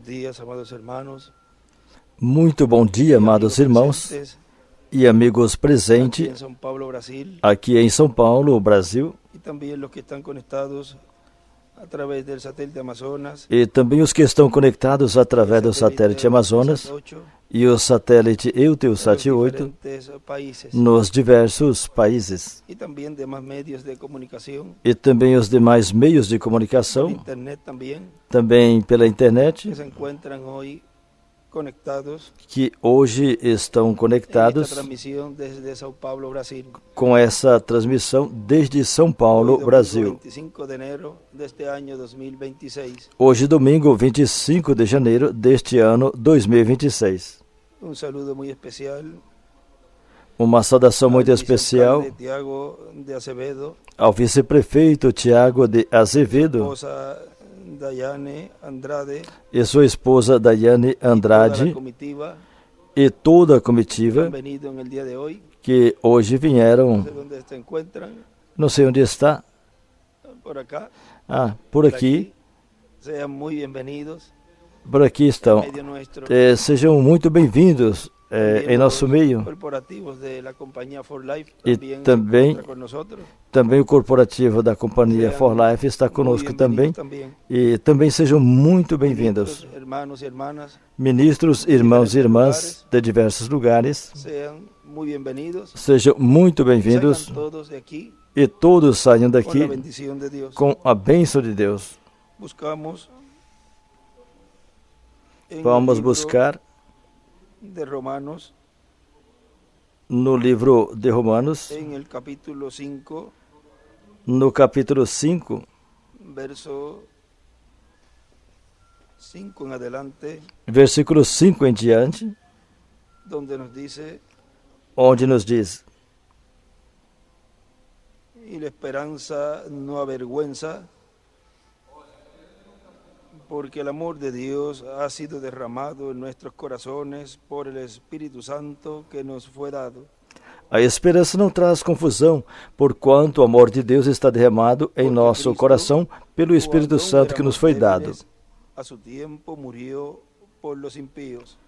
días, amados hermanos. Muito bom dia, amados irmãos e amigos presentes Aquí en São Paulo, Brasil, aqui em São Paulo, Brasil, y también los que están conectados a través del satélite Amazonas, e também os que estão conectados através do satélite Amazonas e o satélite Eutelsat 8 diferentes países, nos diversos países, y también demás medios de comunicación, e também os demais meios de por comunicação, internet también, também pela internet, que se encuentran hoy conectados que hoje estão en esta conectados transmisión desde São Paulo, Brasil. com essa transmissão desde São Paulo, Hoy, domingo Brasil. 25 de enero deste año 2026. Hoje, domingo 25 de janeiro deste ano 2026. Un saludo muy especial Uma saudação muito al especial vicealcalde Tiago de Acevedo, ao vice-prefeito Tiago de Azevedo esposa Dayane Andrade, e sua esposa Daiane toda la Andrade comitiva e toda a que comitiva han venido en el día de hoy, que hoje vieram, de donde se encuentran, não sei onde está, por acá, por aqui sean muy bienvenidos estão. en medio nuestro. Sejam muito bem-vindos También em nosso los meio. corporativos de la compañía For Life E también se também encuentran con nosotros. Também o corporativo da companhia Sean For Life está muy conosco bienvenidos também. también. E também sejam muito bem-vindos. Ministros, hermanos y hermanas, Ministros, irmãos e irmãs de diversos lugares, sean muy bienvenidos. sejam muito Salgan bem-vindos todos de aquí e todos saiam con la daqui bendición de Dios. com a bênção de Deus. Buscamos en el Vamos libro buscar de Romanos, no livro de Romanos, en el capítulo 5, no capítulo 5, verso 5 en adelante, versículo 5 em diante, donde nos dice: onde nos diz: y la esperanza no avergüenza, porque el amor de Dios ha sido derramado en nuestros corazones por el Espíritu Santo que nos fue dado. a esperança não traz confusão, porquanto o amor de Deus está derramado em nosso coração pelo Espírito Santo que nos foi dado. A su tiempo murió por los impíos.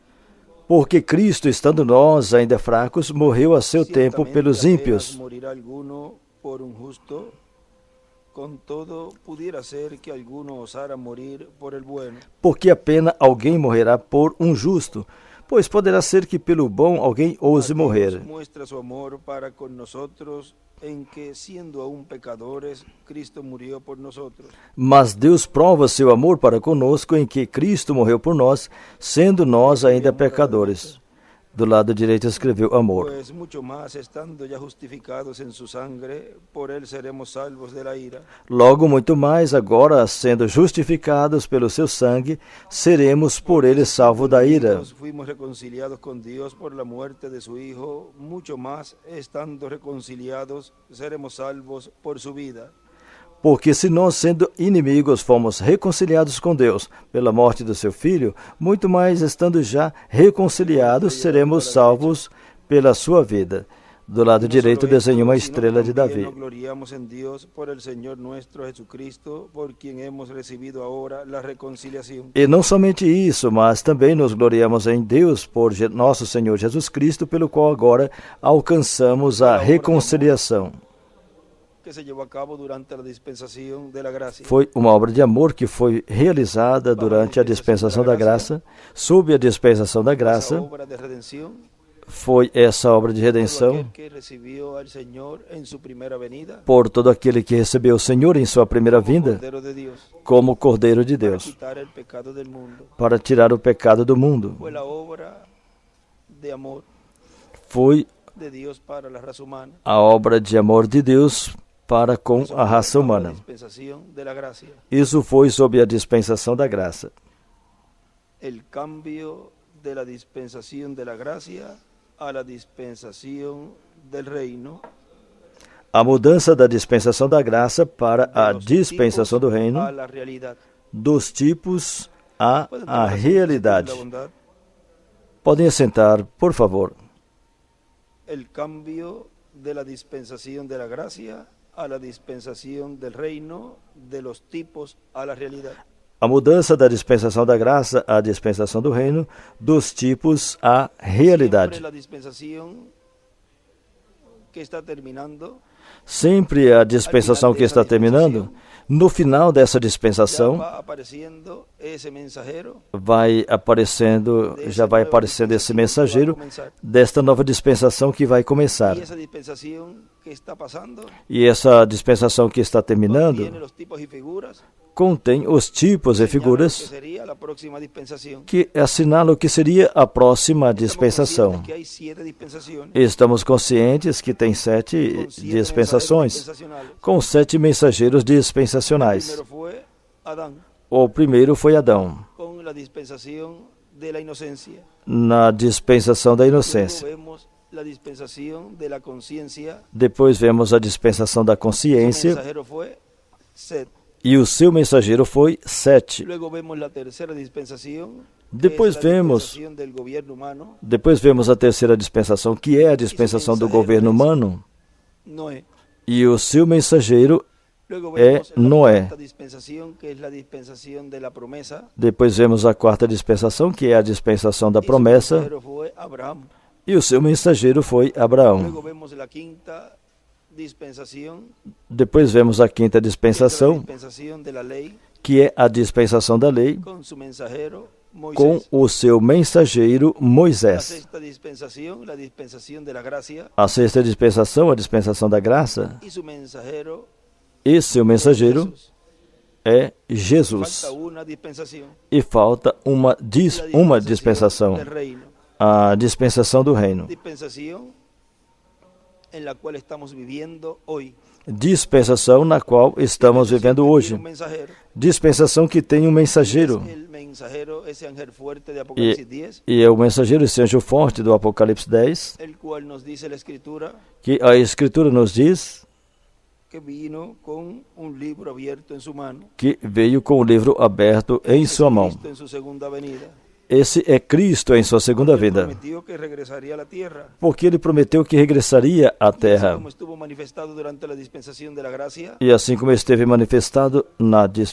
Porque Cristo, estando nós ainda fracos, morreu a seu tempo Ciertamente pelos apenas ímpios. morirá alguno por un justo, con todo pudiera ser que alguno osara morir por el bueno. Porque apenas alguém morrerá por um justo, pois poderá ser que pelo bom alguém ouse Mas morrer. Dios muestra su amor para con nosotros en que, siendo aún pecadores, Cristo murió por nosotros. Mas Deus prova seu amor para conosco em que Cristo morreu por nós, sendo nós ainda pecadores. Do lado direito escreveu amor. Pues mucho más, estando ya justificados en su sangre, por él seremos salvos de la ira. Logo muito mais, agora, sendo justificados pelo seu sangue, seremos por ele salvos da ira. Nos fuimos reconciliados con Dios por la muerte de su Hijo, mucho más, estando reconciliados, seremos salvos por su vida. Porque se nós, sendo inimigos, fomos reconciliados com Deus pela morte do seu Filho, muito mais, estando já reconciliados, seremos salvos pela sua vida. Do lado direito desenhou uma estrela de Davi. Nos gloriamos en Dios por el Señor nuestro Jesucristo, por quien hemos recibido ahora la reconciliación. E não somente isso, mas também nos gloriamos em Deus por nosso Senhor Jesus Cristo, pelo qual agora alcançamos a reconciliação. Que se llevó a cabo durante la dispensación de la gracia. Foi uma obra de amor que foi realizada durante a dispensação da graça, sob a dispensação da Esa graça. obra de redención, Foi essa obra de todo redenção aquel que recibió al Señor en su primera venida, por todo aquele que recebeu o Senhor em sua primeira vinda Cordero de Dios, como Cordeiro de para Deus, quitar el pecado del mundo. para tirar o pecado do mundo. Fue la obra de amor Foi de Dios para la raza humana. a obra de amor de Deus para com Eso a fue raça bajo la humana. dispensación de la gracia. Isso foi sob a dispensação da graça. El cambio de la dispensación de la gracia a la dispensación del reino, A mudança da dispensação da graça para de a los dispensação do tipos reino, a la realidad. dos tipos à Pueden a tomar asiento, realidade. la bondad. Podem assentar, por favor. El cambio de la dispensación de la gracia a la dispensación del reino, de los tipos a la realidad. A mudança da dispensação da graça à dispensação do reino, dos tipos à realidade. Siempre la dispensación que está terminando, Sempre a dispensação que está terminando, no final dessa ya dispensação, va apareciendo ese mensajero já vai aparecendo esse mensageiro desta nova dispensação que vai começar. y esa dispensación que está pasando E essa dispensação que está terminando tiene los tipos y figuras contém os tipos e que figuras sería la próxima dispensación. que assinalam o que seria a próxima Estamos dispensação. conscientes que hay 7 dispensaciones Estamos conscientes que tem 7 con 7 dispensações, mensajeros dispensacionales. com 7 mensageiros dispensacionais. Primero fue Adán O primeiro foi Adão, con la dispensación de la inocencia. na dispensação da Luego inocência. vemos la dispensación de la conciencia. Depois vemos a dispensação da Su consciência mensajero fue Set. e o seu mensageiro foi Sete. Luego vemos la tercera dispensación. Depois que es la vemos dispensación del gobierno humano, Depois vemos a terceira dispensação, que é a dispensação do governo humano, Noé. e o seu mensageiro Luego é vemos la Noé. cuarta dispensación, que es la dispensación de la promesa. Depois vemos a quarta dispensação, que é a dispensação da Y su promessa, mensajero fue Abraham. e o seu mensageiro foi Abraão. Luego vemos la quinta dispensación, Depois vemos a quinta que es la dispensação, dispensación de la ley, que é a dispensação da lei, con su mensajero Moisés. com o seu mensageiro La Moisés. sexta dispensación, la dispensación de la gracia, A sexta dispensação, a dispensação da graça, y su mensajero e seu mensageiro Jesús. é Jesus. Falta una dispensación, E falta uma la dispensação, del reino, a dispensação do reino. dispensación en la cual estamos viviendo hoy. Dispensação na qual estamos vivendo Tiene hoje. un mensajero, Dispensação que tem um mensageiro. es el mensajero, ese ángel fuerte de Apocalipsis 10, E é o mensageiro, esse anjo forte do Apocalipse 10, el cual nos dice la escritura que a Escritura nos diz que vino con un libro abierto en su mano. que veio com o livro aberto em Ese es sua mão. Cristo en su segunda venida. Esse é Cristo em sua segunda Él vinda, prometió que regresaría a la tierra. porque ele prometeu que regressaria à Y así terra. como estuvo manifestado durante la dispensación de la gracia, E assim como esteve manifestado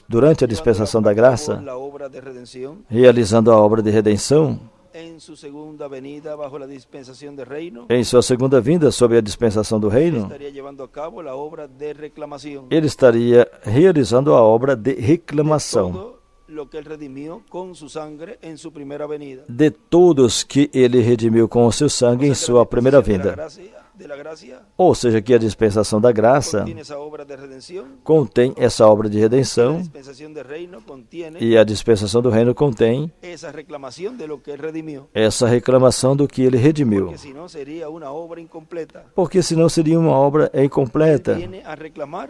durante a dispensação da graça, la obra de redención, realizando a obra de redenção, en su segunda venida bajo la dispensación de reino, em sua segunda vinda sob a dispensação do reino, estaría llevando a cabo la obra de reclamación. ele estaria realizando a obra de reclamação Todo lo que él redimió con su sangre en su primera venida. de todos que ele redimiu com o seu sangue em O sea que sua la primeira dispensación vinda. de la gracia Ou seja, que a dispensação da graça contiene esa obra de redención, contém essa obra de la redenção dispensación de reino contiene e a dispensação do reino contém esa reclamación de lo que él redimió. essa reclamação do que ele redimiu. Porque si no sería una obra incompleta. Porque senão seria uma obra incompleta. Viene a reclamar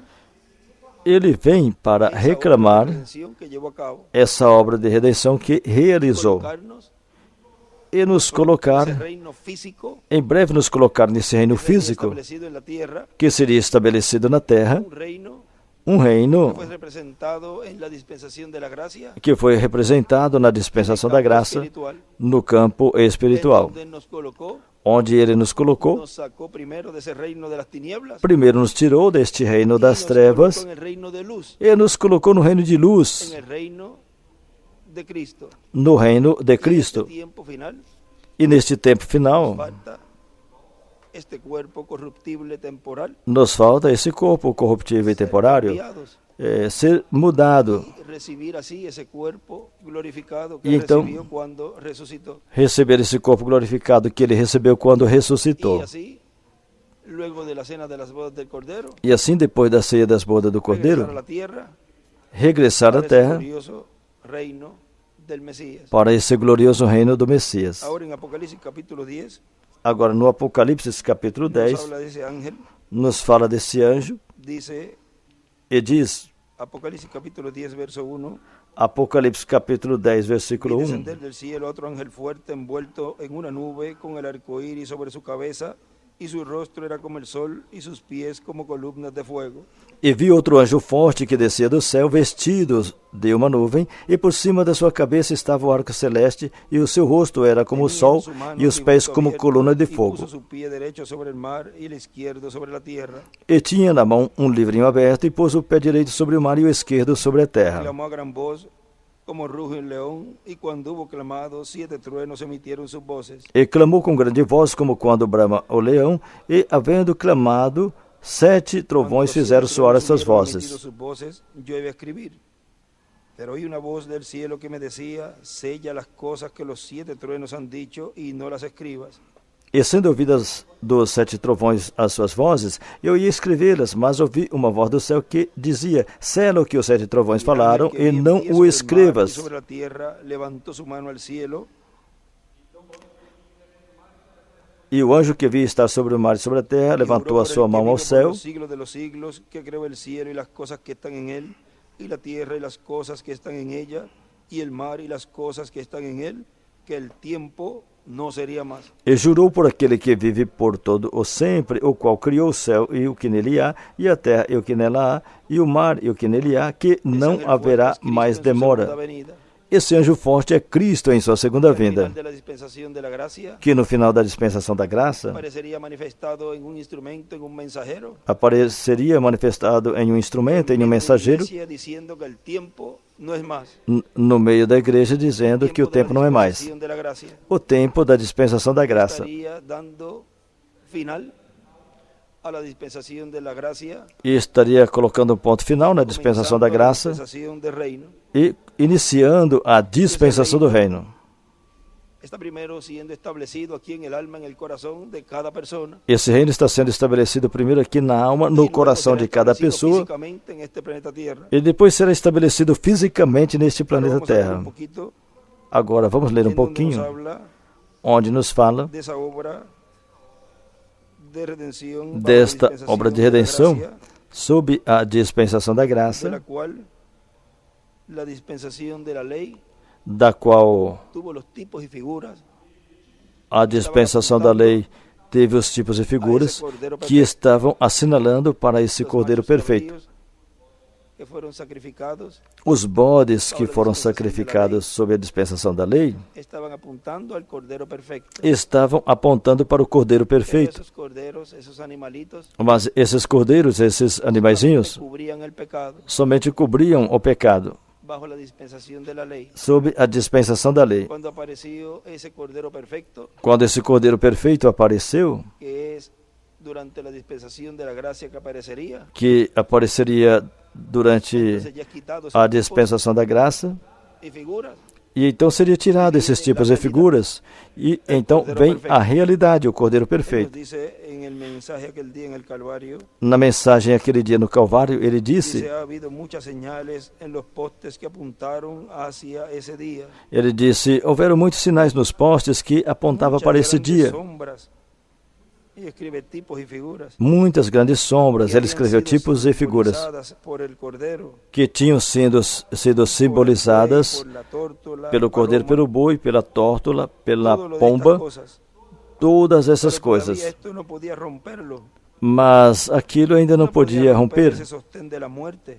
Ele vem para esa obra reclamar de redención que llevó a cabo, essa obra de redenção que realizou colocarnos e nos ese colocar, reino físico em breve nos colocar nesse reino que sería físico establecido en la tierra, que seria estabelecido na terra, un reino um reino que fue representado en la dispensación de la gracia, que foi representado na dispensação da graça espiritual, no campo en espiritual, donde nos colocó, onde ele nos colocou. nos sacó primero de ese reino de las tinieblas Primeiro nos tirou deste reino y das nos trevas colocó en el reino de luz, e nos colocou no reino de en luz, el reino de Cristo. no reino de Y en este Cristo. tiempo final E neste tempo final, falta este cuerpo corruptible temporal, nos falta esse corpo corruptível e ser temporário cambiados ser mudado, y recibir así ese cuerpo glorificado que Y então- recibió cuando resucitó. receber esse corpo glorificado que ele recebeu quando ressuscitou. Y así, luego de la cena de las bodas del Cordero, E assim, depois da ceia das bodas do regresar a Cordeiro, la tierra regressar à para ese terra glorioso reino del Mesías. para esse glorioso reino do Messias. Ahora en Apocalipsis capítulo 10 Agora, no Apocalipse capítulo nos 10, habla de ese ángel, nos fala desse anjo dice e diz, Apocalipsis capítulo 10 verso 1, Apocalipse capítulo 10, vi versículo 1, descender del cielo otro ángel fuerte envuelto en una nube con el arco iris sobre su cabeza, y su rostro era como el sol y sus pies como columnas de fuego. e vi outro anjo forte que descia do céu, vestido de uma nuvem, e por cima da sua cabeça estava o arco celeste, e o seu rosto era como o Tenía en sol, su mano e os un pés libro como abierto, coluna de y fogo. puso su pie derecho sobre el mar y el izquierdo sobre la tierra. E tinha na mão um livrinho aberto, e pôs o pé direito sobre o mar e o esquerdo sobre a terra. Clamó a gran voz como ruge un león, y cuando hubo clamado, 7 truenos emitieron sus voces. E clamou com grande voz, como quando brama o leão, e, havendo clamado, 7 trovões fizeram soar as suas vozes. Sus voces, yo iba a escribir. Pero oí una voz del cielo que me decía, sella las cosas que los 7 truenos han dicho y no las escribas. E sendo ouvidas dos 7 trovões as suas vozes, eu ia escrevê-las, mas ouvi uma voz do céu que dizia, sela o que os 7 trovões falaram e não o escrevas. Sobre a tierra, levantou sua mão ao cielo. E o anjo que via estar sobre o mar e sobre a terra levantou a sua mão ao céu. Siglos de los siglos, que creó el cielo y las cosas que están en él, y la tierra y las cosas que están en ella, y el mar y las cosas que están en él, que el tiempo não seria mais. E jurou por aquele que vive por todo o sempre, o qual criou o céu e o que nele há, e a terra e o que nela há, e o mar e o que nele há, que não haverá mais demora. Esse anjo forte é Cristo em sua segunda vinda, que no final da dispensação da graça apareceria manifestado em um instrumento, em um mensageiro, no meio da igreja, dizendo que o tempo não é mais. O tempo da dispensação da graça. E estaria colocando um ponto final na dispensação da graça e iniciando a dispensação do reino. Esse reino está sendo estabelecido primeiro aqui na alma, no coração de cada pessoa, e depois será estabelecido fisicamente neste planeta Terra. Agora vamos ler um pouquinho, onde nos fala desta obra de redenção sob a dispensação da graça, da qual a dispensação da lei teve os tipos e figuras que estavam assinalando para esse Cordeiro perfeito. Os bodes que foram sacrificados sob a dispensação da lei estavam apontando para o Cordeiro perfeito. Mas esses cordeiros, esses animaizinhos, somente cobriam o pecado sob a dispensação da lei. Quando esse Cordeiro perfeito apareceu, que apareceria durante a dispensação da graça, e então seria tirado esses tipos e figuras, e então vem a realidade, o Cordeiro perfeito. Na mensagem aquele dia no Calvário, ele disse, houveram muitos sinais nos postes que apontavam para esse dia. Muitas grandes sombras, ele escreveu tipos e figuras que tinham sido simbolizadas pelo cordeiro, pelo boi, pela tórtola, pela pomba, todas essas coisas. Mas aquilo ainda não podia romper.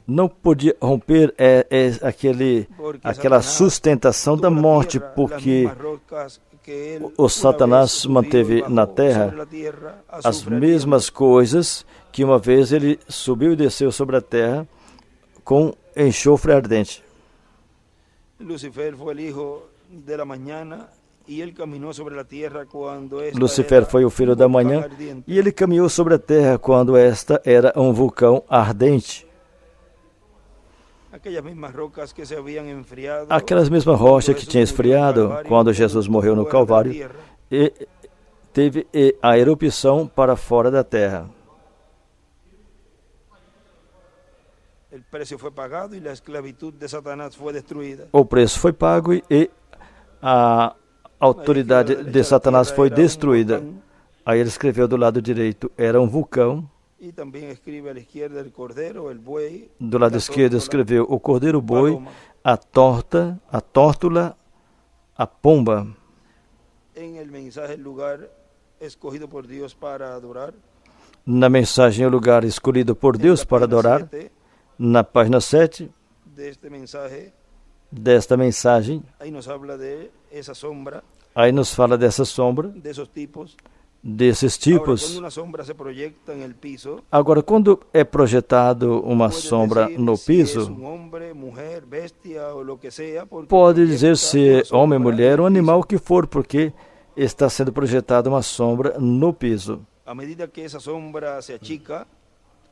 Não podia romper aquela sustentação da morte, porque o Satanás manteve na terra as mesmas coisas que uma vez ele subiu e desceu sobre a terra com enxofre ardente. Lucifer foi o filho da manhã e ele caminhou sobre a terra quando esta era um vulcão ardente. Aquelas mesmas rochas que tinha esfriado quando Jesus morreu no Calvário, e teve a erupção para fora da terra. O preço foi pago e a autoridade de Satanás foi destruída. Aí ele escreveu do lado direito, era um vulcão. Do lado esquerdo escreveu o cordeiro, o boi, a tórtola, a pomba. Na mensagem, o lugar escolhido por Deus para adorar. Na página 7 desta mensagem, aí nos fala dessa sombra, desses Ahora, tipos. cuando una sombra se proyecta en el piso, Agora, quando é projetado uma puedes sombra decir no si es piso, un hombre, mujer, bestia o lo que sea, porque pode dizer proyecta se é una homem, sombra mulher en ou el animal piso. que for, porque está sendo projetada uma sombra no piso. A medida que esa sombra se achica,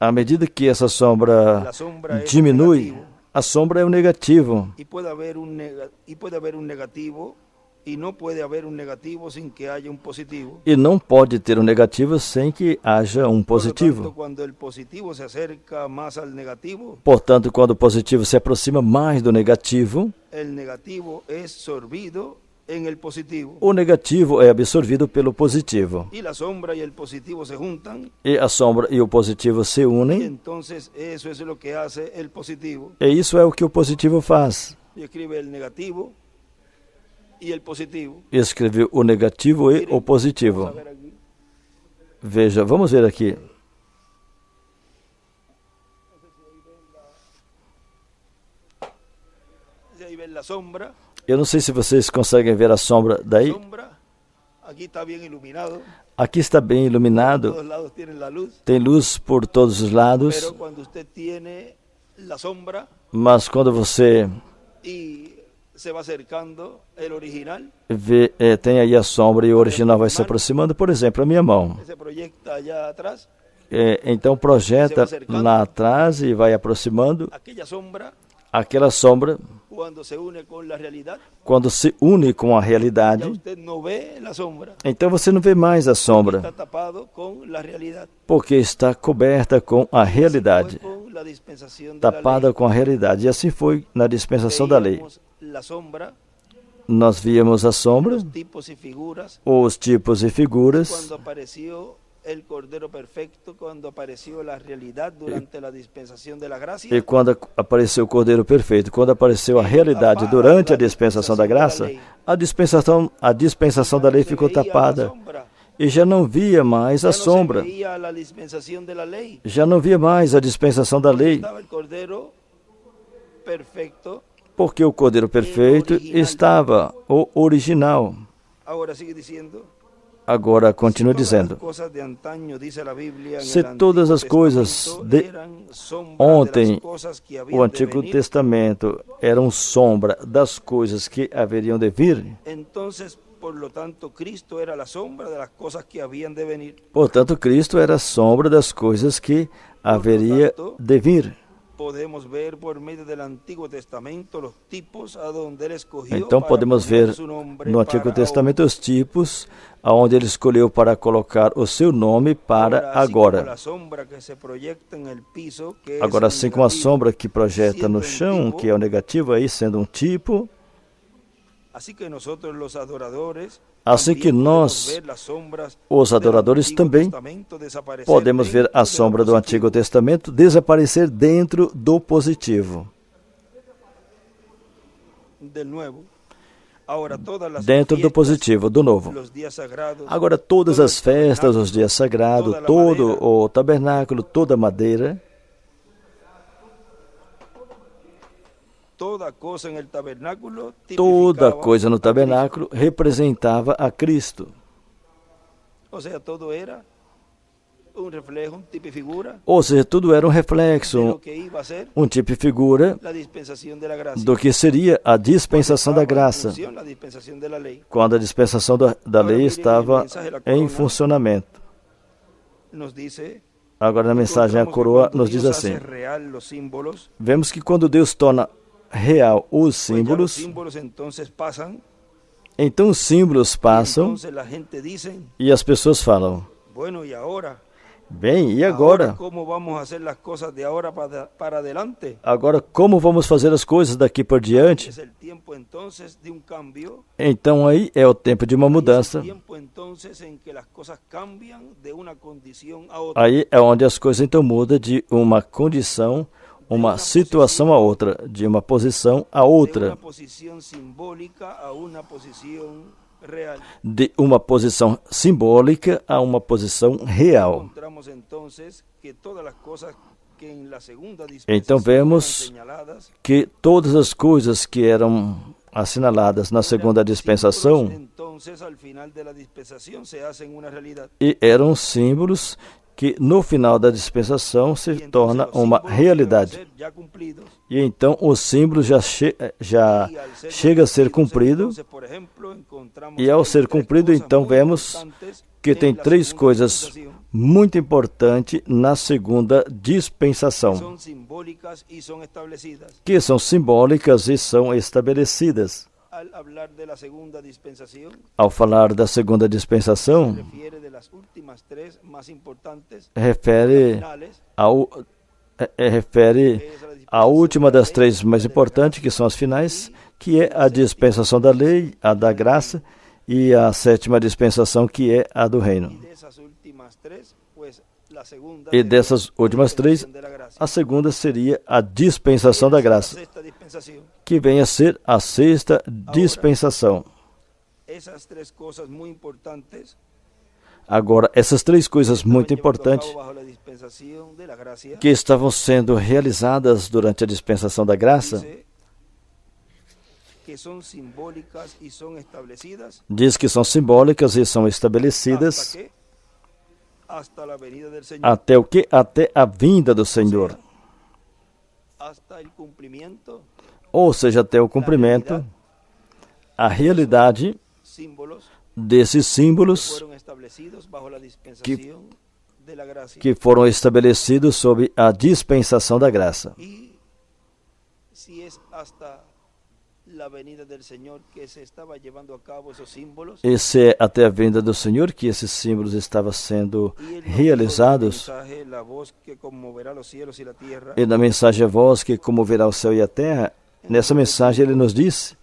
À medida que essa sombra la sombra es diminui, negativo. a sombra é o negativo. Y puede haber un negativo, y no puede haber un negativo sin que haya un positivo. E não pode ter um negativo sem que haja um Por lo tanto, positivo. cuando el positivo se acerca más al negativo, Portanto, quando o positivo se aproxima mais do negativo, el negativo es sorbido en el positivo. o negativo é absorvido pelo positivo. Y la sombra y el positivo se juntan, E a sombra e o positivo se y unem, entonces eso es lo que hace el positivo. e isso é o que o positivo faz. Y escribe el negativo y el positivo. Escreveu o negativo e o positivo. Vamos a ver aquí. Veja, vamos ver aqui. Ahí ven la sombra. Eu não sei se vocês conseguem ver a sombra daí. Sombra. Aquí está bien iluminado. Aqui está bem iluminado, Todos lados tienen la luz. tem luz por todos os lados, Pero cuando usted tiene la sombra mas quando você y se va acercando el original, vê, tem aí a sombra e o original vai se aproximando, por exemplo, a minha mão. se proyecta allá atrás, Então projeta lá atrás e vai aproximando. aquella sombra, Aquela sombra, cuando se une con la realidad, quando se une com a ya realidade, usted no ve la sombra, então você não vê mais a sombra, está tapado con la realidad, porque está coberta com a realidade, con la dispensación de la tapada ley. com a realidade. E assim foi na dispensação da lei. Veíamos la sombra, Nós víamos a sombra, los tipos y figuras, os tipos e figuras, cuando apareció el Cordero Perfecto, cuando apareció la realidad durante la dispensación de la gracia, e quando apareceu o Cordeiro Perfeito, quando apareceu a realidade durante a dispensação da graça, a dispensação da lei se ficou veía la tapada sombra, e já não via mais ya a no se sombra, veía la dispensación de la ley, já não via mais a dispensação da lei, estaba el Cordero Perfecto. porque o Cordeiro Perfeito estava o original. Ahora sigue diciendo, Agora continua todas dizendo, las cosas de antaño, dice la Biblia, en se el todas Antiguo as coisas Testamento de eran sombra de ontem, las cosas que habían o de Antigo venir, Testamento eram sombra das coisas que haveriam de vir. entonces, por lo tanto, Cristo era la sombra de las cosas que habían de venir. Portanto, Cristo era a sombra das coisas que haveria de vir. Podemos ver por medio del Antiguo Testamento los tipos a donde él escogió Então para podemos poner ver su nombre no Antigo para Testamento os tipos aonde ele escolheu para colocar o seu nome para Así como agora. la sombra que se proyecta en el piso, que es Agora, el assim como a negativo, sombra que projeta no sendo chão, tipo, que é o negativo, aí sendo um tipo, así que nosotros los adoradores assim también que podemos nós, ver las sombras os del adoradores, Antiguo também Testamento desaparecer podemos ver dentro a de lo sombra do positivo. Antigo Testamento desaparecer dentro do positivo. Del nuevo. Ahora, todas las Dentro do fiestas, positivo, do novo. los días sagrados, Agora, todas todo as el festas, tabernáculo, os dias sagrados, toda la todo madera, o tabernáculo, toda a madeira, toda cosa en el tabernáculo toda tipificaba coisa no a tabernáculo representava a Cristo. Cristo. O sea, todo era un reflejo, un tipo y figura Ou seja, tudo era um de reflexo, lo que iba a ser um tipo e figura la dispensación de la gracia. do que seria a dispensação da Estaba en graça, función la dispensación de la ley. quando a dispensação da lei estava em funcionamento. Nos dice, Agora, na mensagem a encontramos que coroa cuando nos diz Dios assim: hace real los símbolos, vemos que quando Deus torna real os pues ya los símbolos, símbolos entonces pasan, então os símbolos passam entonces la gente dice, e as pessoas falam: bueno, y ahora, bem, e agora? ¿cómo vamos a hacer las cosas de ahora para adelante? Agora, como vamos fazer as coisas daqui por diante? Es el tiempo entonces de un cambio. Então aí é o tempo de uma Es el mudança. tiempo entonces en que las cosas cambian de una condición a otra. Aí é onde as coisas então mudam de uma condição, uma situação a outra, de uma posição a De una outra, posición simbólica a una posición real. de uma posição simbólica a uma posição real. Encontramos entonces que todas las cosas que en la segunda Então dispensación vemos eran señaladas, que todas as coisas que eram assinaladas na segunda dispensação entonces al final de la dispensación se hacen una realidad. E eram símbolos que no final da dispensação se Y entonces torna los uma símbolos que van a realidade. ser ya cumplidos. E então o símbolo já Y al ser chega a ser cumplidos, cumprido, entonces, por ejemplo, encontramos e ao que hay ser tres cumprido, cosas então muy vemos importantes que tem en la três segunda coisas dispensación, muito importantes na segunda que dispensação, son simbólicas y son establecidas. que são simbólicas e são estabelecidas. Al hablar de la segunda dispensación, Ao falar da segunda dispensação, refiere de las últimas tres más importantes, refere finales, refere que es la a dispensación última de la das ley, três la mais de la importantes, gracia, que são as finais, que é a dispensação da lei, a da graça, e a sétima dispensação, que é a do reino. y de esas últimas tres, pues la segunda E sería dessas la últimas três, dispensación de la gracia. a segunda seria a dispensação da Esa es la graça, sexta dispensación. que vem a ser a sexta dispensação. Esas tres cosas muy importantes Agora, essas três coisas estaban muito llevando a importantes cabo bajo la dispensación de la gracia, que estavam sendo realizadas durante a dispensação da graça, dice que son simbólicas y son establecidas diz que são simbólicas e são estabelecidas hasta que hasta la venida del Señor, até o que? Até a vinda do Senhor. hasta el cumplimiento, Ou seja, até o cumprimento, a realidade símbolos desses símbolos fueron establecidos bajo la dispensación de la gracia. que foram estabelecidos sob a dispensação da graça. Y si es hasta la venida del Señor que se estaba llevando a cabo esos símbolos, Esse é até a vinda do Senhor que esses símbolos estavam sendo y él nos dijo en el realizados. mensaje, la voz que conmoverá los cielos y la tierra, E na mensagem a voz que comoverá o céu e a terra, nessa mensagem ele nos disse,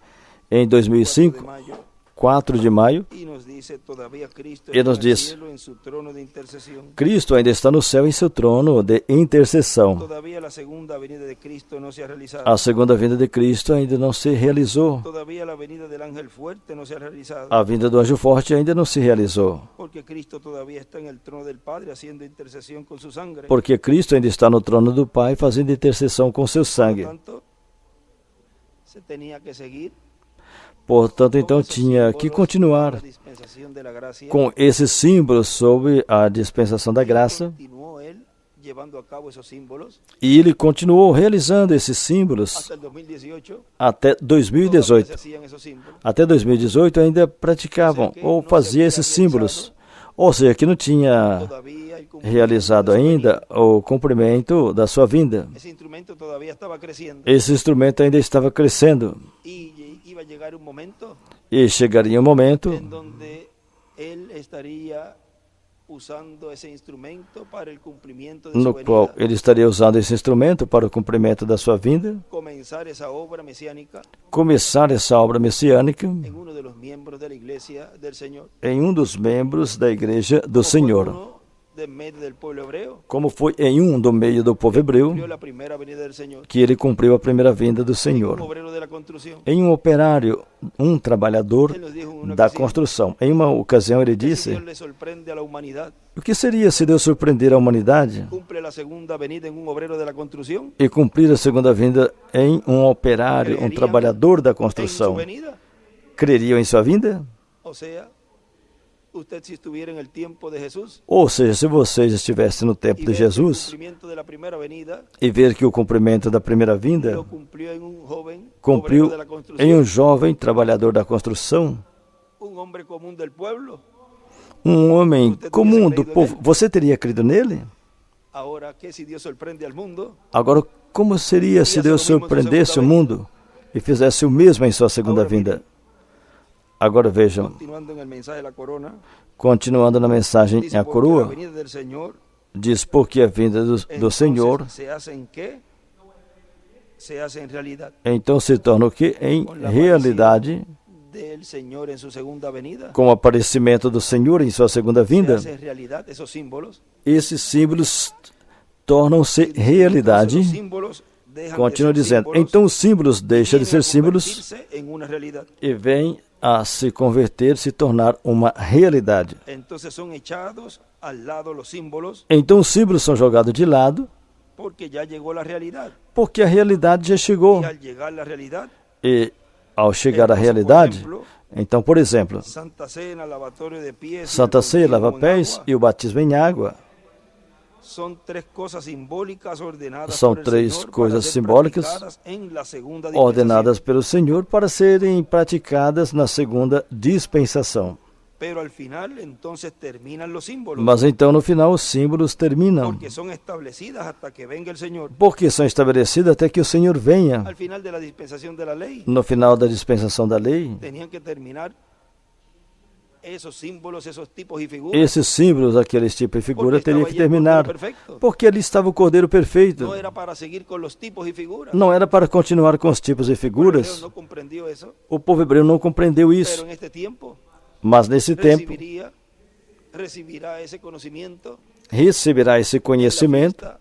em 4 de 2005, mayo, 4 de maio, y nos dice todavía Cristo Él está nos en el dice, cielo en su trono de intercesión. Cristo ainda está no céu em seu trono de intercessão. Todavía la segunda venida de Cristo no se ha realizado. A segunda vinda de Cristo ainda não se realizou. Todavía la venida del ángel fuerte no se ha realizado. A vinda do anjo forte ainda não se realizou. Porque Cristo todavía está en el trono del Padre haciendo intercesión con su sangre. Porque Cristo ainda está no trono do Pai fazendo intercessão com seu Por sangue. lo tanto, se tenía que seguir Portanto, então con esos tinha símbolos que bajo continuar la dispensación de la gracia. com esses símbolos sob a dispensação da Y graça. continuó él llevando a cabo esos símbolos E ele continuou realizando esses símbolos hasta el 2018. até Todavía 2018. se hacían esos símbolos. Até 2018 ainda praticavam ou faziam esses símbolos. Ou seja, que não tinha Todavía el cumplimiento realizado de su ainda venida. o cumprimento da sua vinda. Ese instrumento todavía estaba creciendo. Esse instrumento ainda estava crescendo. Y iba a llegar un momento E chegaria um momento en donde él estaría usando ese instrumento para el cumplimiento de no su qual venida. ele estaria usando esse instrumento para o cumprimento da sua vinda, Comenzar esa obra mesiánica começar essa obra messiânica en uno de los miembros de la iglesia del Señor. em um dos membros da Igreja do Como fue Senhor, uno de medio del pueblo hebreo. como foi em um do meio do povo hebreu Cumplió la primera venida del Señor. que ele cumpriu a primeira vinda do Un Senhor. obrero de la construcción. Em um operário, um trabalhador Él nos dijo en una da ocasión construção. Em uma ocasião ele que si disse: Dios le sorprende a la humanidad, o que seria se Deus surpreender a humanidade cumple la segunda venida en un obrero de la construcción, e cumprir a segunda vinda em um operário, um trabalhador da en su construção? venida? Creriam em sua vinda? O sea, usted si estuviera en el tiempo de Jesús Ou seja, se vocês estivessem no tempo y de ver que el Jesus cumplimiento de la primera venida e ver que o cumprimento da primeira vinda lo cumplió en un joven cumpriu obrero de la em construcción, um jovem trabalhador da construção, un hombre común del pueblo, um homem comum do povo, você teria crido nele? ahora que si Dios sorprende al mundo, Agora, como seria se Deus surpreendesse o mundo e fizesse o mesmo em sua segunda vinda? Agora vejam, continuando en el mensaje de la corona, continuando na mensagem dice, a porque la coroa, venida del Señor, diz porque a vinda do entonces, Senhor, se hace en qué? Se hace en realidad. então se torna o que? Em realidade, Del Señor en su segunda venida. com o aparecimento do Senhor em sua segunda Se vinda, hace en realidad esos símbolos. esses símbolos tornam-se realidade. Los símbolos dejan Continua de ser dizendo, símbolos então os símbolos deixam de vienen ser a símbolos convertirse en una realidad. e vêm a se converter, se tornar uma realidade. Entonces son echados al lado los símbolos Então os símbolos são jogados de lado, porque ya llegó la realidad. porque a realidade já chegou. Y al llegar la realidad, E ao chegar à realidade, então, por exemplo, Santa Cena, lavatório de pies, Santa Ceia, lava-pés e o batismo em água são três coisas simbólicas ordenadas são por el três Señor coisas para ser simbólicas praticadas en la segunda ordenadas dispensación. pelo Senhor para serem praticadas na segunda dispensação. Pero al final entonces terminan los símbolos, Mas então, no final, os símbolos terminam, porque son establecidas hasta que venga el Señor. porque são estabelecidos até que o Senhor venha. Al final de la dispensación de la ley, No final da dispensação da lei, tenían que terminar esos símbolos, esos tipos y figuras, esses símbolos, aqueles tipos e figuras, porque teriam estaba que allí el Cordero terminar, perfecto. porque ali estava o Cordeiro perfeito. No era para seguir con los tipos y figuras. Não era para continuar com os tipos e El hebreo figuras. no comprendió eso, O povo hebreu não compreendeu pero isso. en este tiempo Mas nesse tempo, recibirá ese conocimiento receberá esse en la conhecimento fiesta,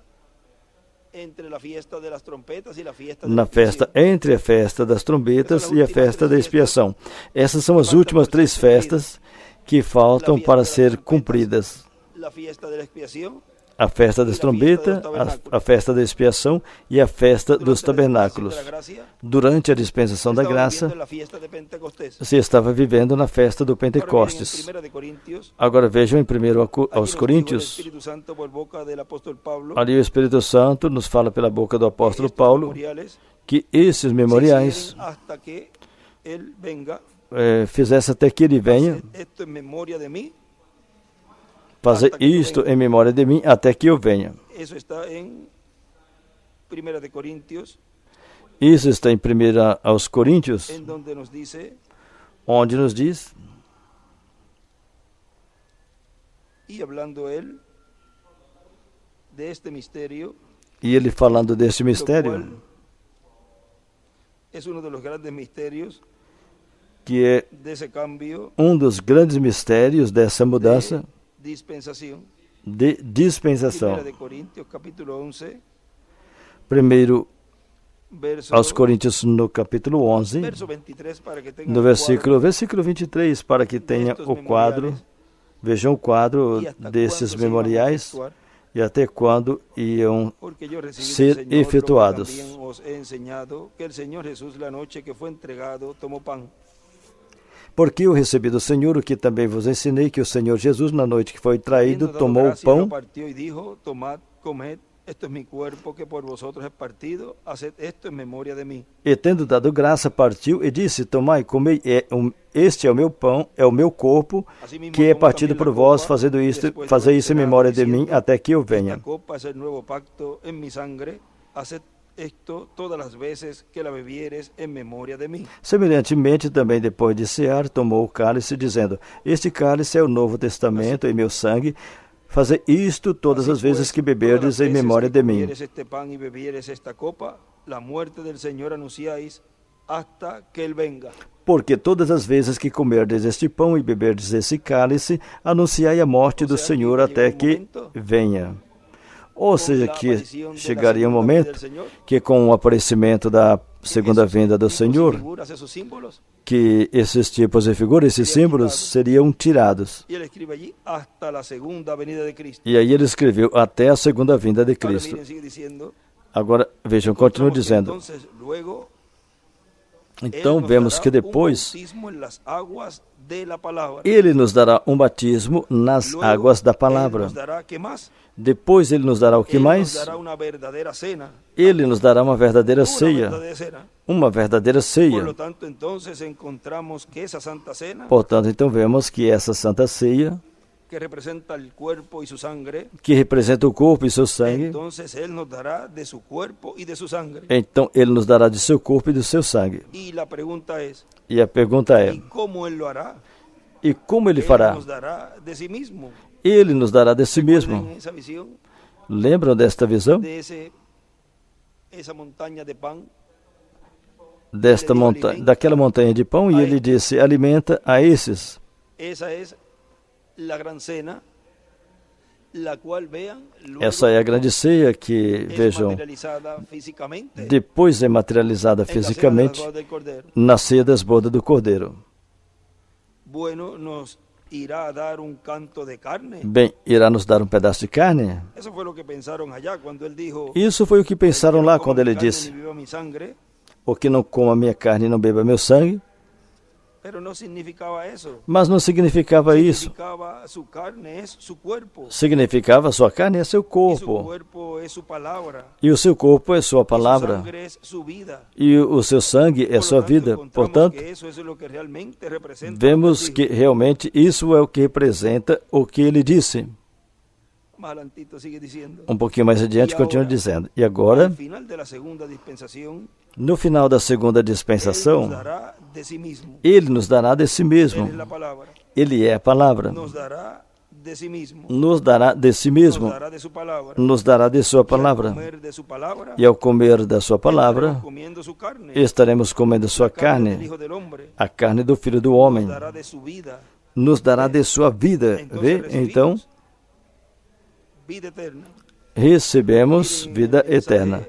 entre la fiesta de las trompetas y la fiesta de na la festa expiación. entre a festa das trombetas e a festa da expiação. Essas são as últimas três festas que faltam para ser cumpridas. La fiesta de la expiación, A festa das trombetas, a festa da expiação e a festa dos durante la dispensación tabernáculos. de la gracia, Durante a dispensação da estaba graça, viviendo la fiesta de Pentecostés. se estava vivendo na festa do Ahora miren, en Pentecostes. 1 de Corintios, Agora vejam em 1 aquí aos nos dijo el Coríntios, Espíritu Santo por boca del apóstol Pablo, ali o Espírito Santo nos fala pela boca do apóstolo estos Paulo memoriales que esses se memoriais hicieron hasta que él venga, fizesse até que ele venha esto en memoria de mí. fazer isto em memória de mim até que eu venha. Eso está en 1 de Corintios, Isso está em 1 aos Coríntios, en donde nos dice, onde nos diz, y hablando él de este misterio, e ele falando deste lo mistério, cual es uno de los grandes misterios que é de ese cambio dos grandes mistérios dessa mudança de dispensación. de 1 dispensação. de Corintios capítulo 11, Primeiro verso, aos Coríntios, no capítulo 11, verso 23, para que tengan no el versículo 23, para que tenha estes o quadro, memoriales, vejam o quadro y hasta desses cuándo se iban a memoriais efectuar, e até quando iam porque yo recibí ser del Señor lo que efetuados. también os he enseñado, que el Señor Jesús la noche que fue entregado tomó pan. Porque eu recebi do Senhor o que também vos ensinei, que o Senhor Jesus, na noite que foi traído, Habiendo dado tomou o gracias, lo pão partió y dijo, tomad, comed, esto es mi cuerpo que por vosotros es partido, haced esto en memoria de mí. e, tendo dado graça, partiu e disse, tomai, comei, este é o meu pão, é o meu corpo, Asimismo, que é tomó partido también por la vós, copa, fazendo y isto, después de fazei haber isso em cenado, memória de mim, diciendo, até que eu esta venha. copa es el nuevo pacto en mi sangre, haced esto todas las veces que la bebieres en memoria de mí. Semelhantemente, também depois de cear, tomou o cálice, dizendo, este cálice é o novo testamento em meu sangue, fazei isto todas as Así vezes pues, que todas beberdes las em veces memória que de mim. comieres este pan y bebieres esta copa, la muerte del Señor anunciáis hasta que Él venga. Porque todas as vezes que comerdes este pão e beberdes esse cálice, anunciai a morte do Senhor até que venha. Ou seja, que chegaria um momento que, com o aparecimento da segunda vinda do Senhor, que esses tipos de figuras, esses símbolos, seriam tirados. E ele escreve allí, hasta la segunda venida de Cristo. E aí ele escreveu, até a segunda vinda de Ahora Cristo. miren, sigue diciendo, Agora, vejam, continua encontramos que dizendo. entonces, luego, Então, Él nos vemos dará que depois bautismo en las aguas de la palabra. ele nos dará um batismo nas Luego, águas da Él palavra. nos dará, ¿qué más? Depois ele nos dará o que Él mais? nos dará una verdadera cena. Ele nos dará uma verdadeira Una ceia. verdadera cena. Uma verdadeira Por ceia. lo tanto, entonces encontramos que esa Santa Cena, Portanto, então vemos que essa Santa Ceia, que representa el cuerpo y su sangre, que representa o corpo e seu sangue, entonces Él nos dará de su cuerpo y de su sangre. então ele nos dará de seu corpo e do seu sangue. Y la pregunta es, E a pergunta é, ¿y cómo Él lo hará? e como ele Él fará? nos dará de sí mismo. Ele nos dará de si mesmo. ¿Recuerdan esa visión Lembram desta visão? de esa montaña de pan? Desta montanha, daquela montanha de pão, e ele disse, alimenta a esses. Esa es la gran cena, la cual, vean, luego Essa é a grande ceia que, es vejam, materializada físicamente depois é materializada en la cena de las fisicamente bodas del Cordero. na ceia das bodas do Cordeiro. Bueno, nos irá a dar un canto de carne. Bem, irá nos dar um pedaço de carne? Eso fue lo que pensaron allá cuando Él dijo, Isso foi o que pensaram lá quando ele "Carne disse, ni viva mi sangre", o que não coma minha carne e não beba meu sangue. Pero no significaba eso. Mas não significava isso. Significaba su carne es su cuerpo. Significava sua carne é seu Y su corpo. cuerpo es su palabra. E o seu corpo é sua Y su palavra. sangre es su vida. E o seu sangue é Por lo sua tanto, vida. encontramos Portanto, que eso es lo que realmente representa lo vemos que que dijo. realmente isso é o que representa o que ele disse. Más adelantito sigue diciendo. Um pouquinho mais adiante, continua dizendo. E agora, Al final de la segunda dispensación, no final da segunda Él nos dispensação, dará de sí mismo. ele nos dará de si Él mesmo. es la palabra. Ele é a palavra. Nos dará de sí mismo. Nos dará de si Nos mesmo. dará de su palabra. Nos dará de sua Y al palavra. comer de su palabra, E ao comer da sua palavra, estaremos comiendo su carne. estaremos comendo sua La carne del carne, Hijo del Hombre. a carne do Filho do Nos Homem. dará de su vida. Nos dará de sua vida. Vê? Entonces Então, recibimos vida eterna. recebemos Miren, vida el mensaje, eterna.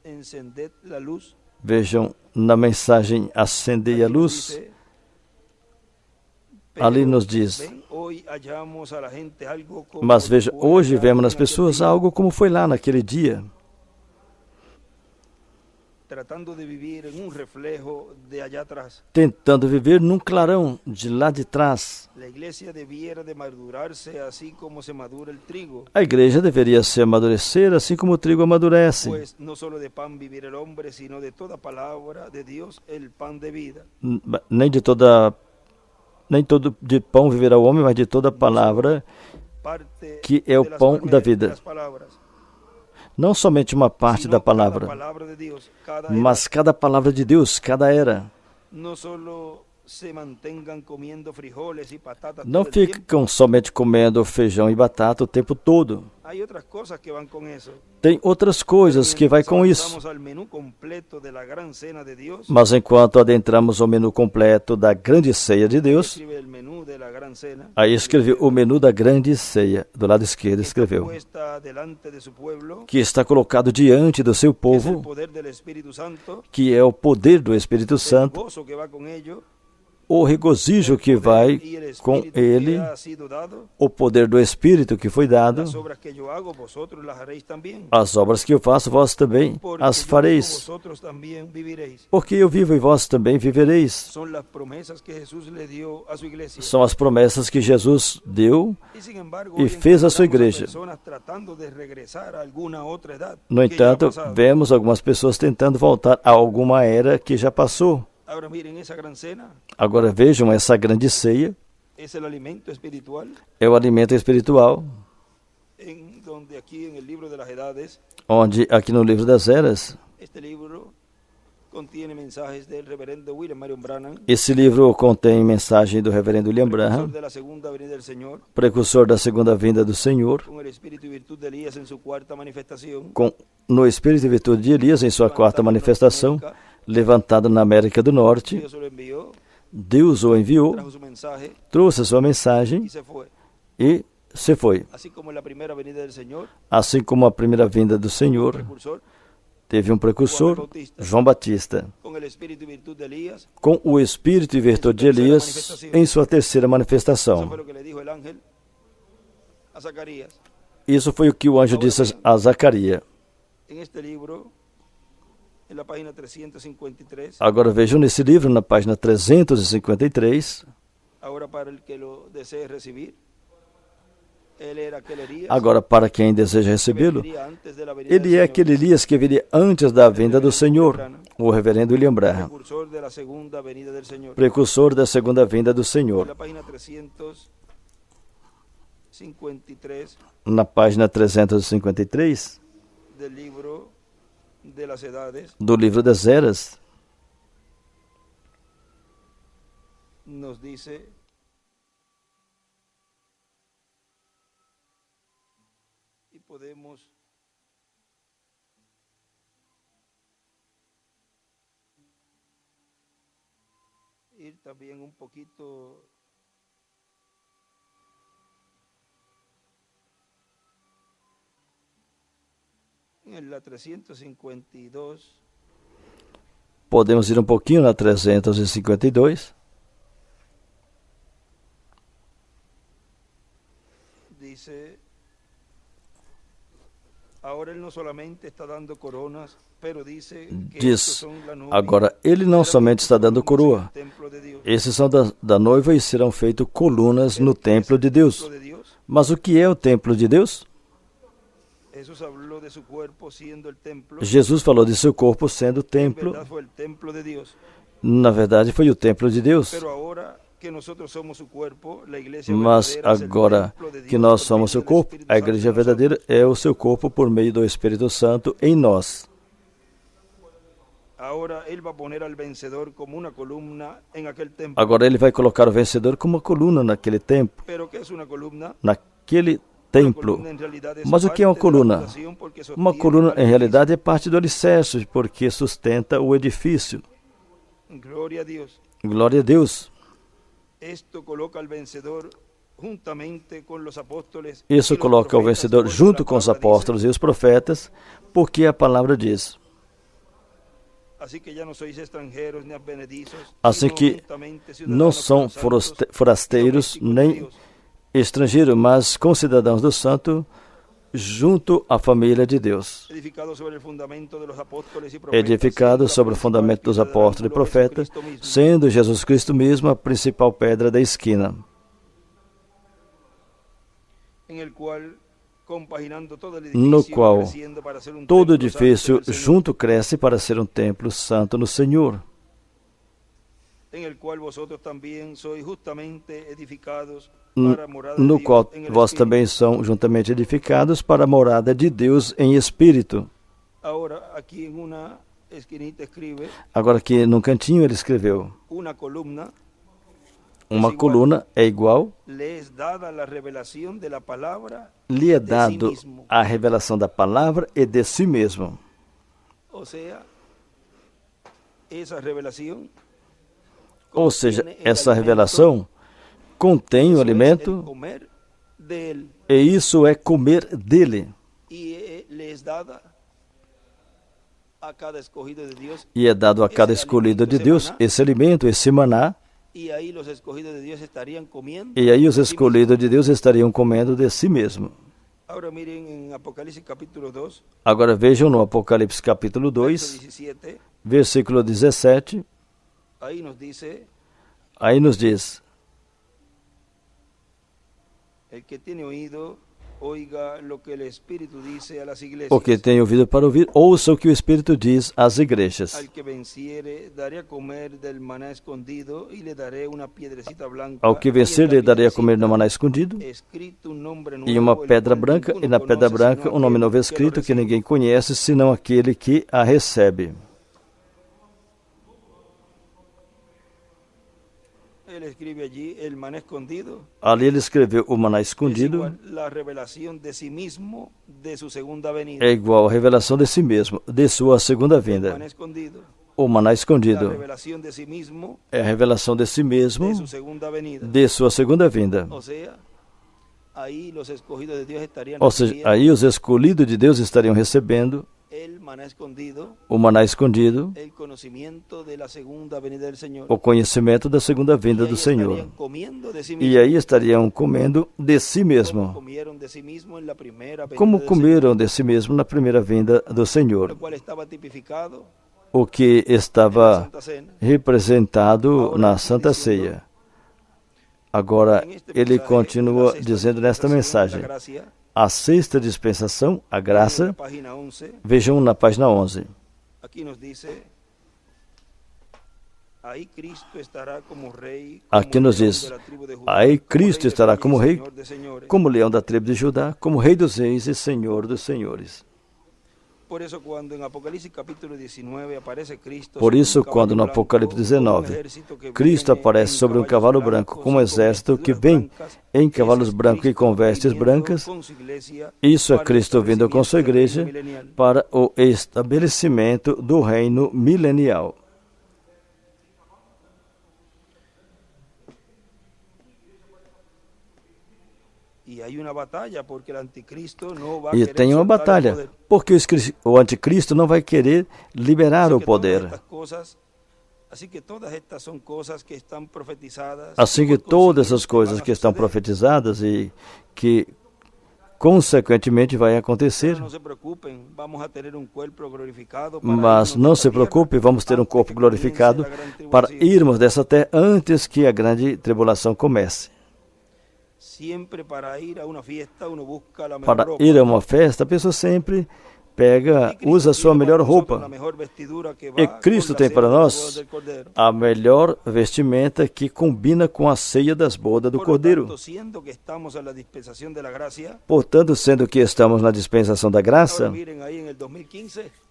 Encended la luz. Vejam na mensagem Acendei a Allí nos Luz. dice, Ali pero nos diz. ven, hoy hallamos a la gente algo como Mas veja, fue hoje allá vemos nas en aquel pessoas día, algo como foi lá naquele dia, tratando de vivir en un reflejo de allá atrás. tentando viver num clarão de lá de trás. La iglesia debiera de madurarse así como se madura el trigo, A igreja deveria se amadurecer assim como o trigo amadurece. pues no solo de pan vivir el hombre, sino de toda palabra de Dios, el pan de vida. Nem todo de pão viverá o homem, mas de toda palavra, Parte que é o de las pão da de vida. las palabras, Não somente uma parte sino da cada palavra, palabra de Dios, cada mas cada palavra de Deus, cada era. no solo se mantengan comiendo frijoles y patatas Não todo el tiempo. ficam somente comendo feijão e batata o tempo todo. Hay otras cosas que van con eso. Tem outras coisas que vai com isso. Vamos al menú completo de la gran cena de Dios. Mas enquanto adentramos o menu completo da grande ceia de Deus, Escribe el menú de la gran cena. aí escreveu o menu da grande ceia. Do lado esquerdo escreveu. Puesta delante de su pueblo, Que está colocado diante do seu que es el povo, poder del Espíritu Santo, que é o poder do Espírito el Santo, gozo que va con ello, o regozijo que vai y el com Espíritu ele, que ha sido dado. o poder do Espírito que foi dado. Las obras que yo hago, vosotros las haréis también. As obras que eu faço, vós também Porque as yo vivo, fareis. vosotros también viviréis. Porque eu vivo e vós também vivereis. Son las promesas que Jesús le dio a su iglesia. São as promessas que Jesus deu. Y sin embargo, e hoy fez a sua encontramos igreja. personas tratando de regresar a alguna otra edad No que ya ha entanto, pasado. vemos algumas pessoas tentando voltar a alguma era que já passou. Ahora miren, esa gran cena Agora vejam, essa grande ceia es el alimento espiritual é o alimento espiritual, en donde aquí en el libro de las edades, onde aqui no livro das eras, este libro contiene mensajes del reverendo William Marion Branham, esse livro contém mensagem do reverendo William precursor Branham, de la segunda venida del Señor, precursor da segunda vinda do Senhor, con el espíritu y virtud de Elías en su cuarta manifestación, no espírito e virtude de Elias em sua quarta manifestação, levantado na América do Norte. Dios lo envió, Deus o enviou, trajo su mensaje trouxe a sua mensagem y se fue. e se foi. Así como en la primera venida del Señor, Assim como a primeira vinda do un Senhor, precursor, teve um precursor, João Batista, con el espíritu y virtud de Elías. com o espírito e virtude de Elias em sua terceira Eso fue manifestação. lo que le dijo el ángel a Zacarías. Isso foi o que o anjo disse a Zacarias. En este libro, en la página 353, Agora vejam nesse livro, na página 353, ahora para el que lo desee recibir, él era aquel Elías agora para quem deseja que recebê-lo, vendría antes de la venida ele del é Señor, aquele Elias que viria antes da vinda do Senhor, o reverendo William Branham, precursor de la segunda venida del Señor. precursor da segunda vinda do En Senhor. la página 353 Na página 353 del libro de las edades, do livro das eras, nos dice: y podemos ir también un poquito en la 352. podemos ir um pouquinho na 352, Dice: Diz, agora, ele não somente está dando coroa, esses são da noiva e serão feitas colunas no templo de Deus. Mas o que é o templo de Deus? Jesus falou de seu corpo sendo o templo. Na verdade, foi o templo de Deus. Mas agora que nós somos seu corpo, a igreja verdadeira é o seu corpo por meio do Espírito Santo em nós. Agora ele vai colocar o vencedor como uma coluna naquele templo. Naquele templo. Mas o que é uma coluna? Uma coluna, em realidade, é parte do alicerce, porque sustenta o edifício. Glória a Deus. Isso coloca o vencedor junto com os apóstolos e os profetas, porque a palavra diz. Assim que não são forasteiros nem estrangeiros, mas concidadãos do Santo, junto à família de Deus. Edificado sobre o fundamento dos apóstolos e profetas, sendo Jesus Cristo mesmo a principal pedra da esquina, no qual todo edifício junto cresce para ser um templo santo no Senhor, no qual vós também são juntamente edificados para a morada de Deus em espírito. Agora aqui num cantinho ele escreveu: uma coluna é igual, lhe é dado a revelação da palavra e de si mesmo. Ou seja, essa revelação contém o alimento, e isso é comer dele. E é dado a cada escolhido de Deus esse alimento, esse maná. E aí os escolhidos de Deus estariam comendo de si mesmo. Agora vejam no Apocalipse capítulo 2, versículo 17. Aí nos diz: o que tem ouvido para ouvir, ouça o que o Espírito diz às igrejas. Ao que vencer, lhe darei a comer no maná escondido, e uma pedra branca, e na pedra branca um nome novo escrito que ninguém conhece, senão aquele que a recebe. Ali ele escreveu o maná escondido. É igual a revelação de si mesmo, de sua segunda vinda. O maná escondido é a revelação de si mesmo, de sua segunda vinda. Ou seja, aí os escolhidos de Deus estariam recebendo o maná escondido, o conhecimento da segunda vinda do Senhor. E aí estariam comendo de si mesmo, como comeram de si mesmo na primeira vinda do Senhor, o que estava representado na Santa Ceia. Agora, ele continua dizendo nesta mensagem: a sexta dispensação, a graça, vejam na página 11. Aqui nos diz: aí Cristo estará como rei, como leão da tribo de Judá, como rei dos reis e senhor dos senhores. Por isso, quando no Apocalipse 19, Cristo aparece sobre um cavalo branco, com um exército que vem em cavalos brancos e com vestes brancas, isso é Cristo vindo com sua igreja para o estabelecimento do reino milenial. E tem uma batalha, porque o anticristo não vai querer liberar o poder. Assim que todas essas coisas que estão profetizadas e que consequentemente vai acontecer. Mas não se preocupe, vamos ter um corpo glorificado para irmos dessa terra antes que a grande tribulação comece. Para ir a uma festa, a pessoa sempre usa a sua melhor roupa. E Cristo tem para nós a melhor vestimenta que combina com a ceia das bodas do Cordeiro. Portanto, sendo que estamos na dispensação da graça,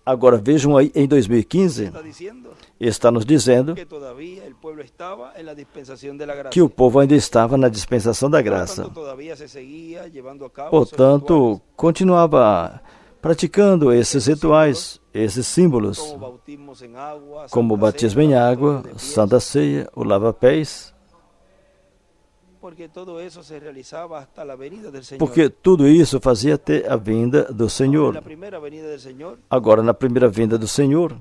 agora vejam aí em 2015, está nos dizendo que o povo ainda estava na dispensação da graça. Portanto, continuava praticando esses rituais, esses símbolos, como o batismo em água, Santa Ceia, o lava-pés, porque tudo isso fazia até a vinda do Senhor. Agora, na primeira vinda do Senhor,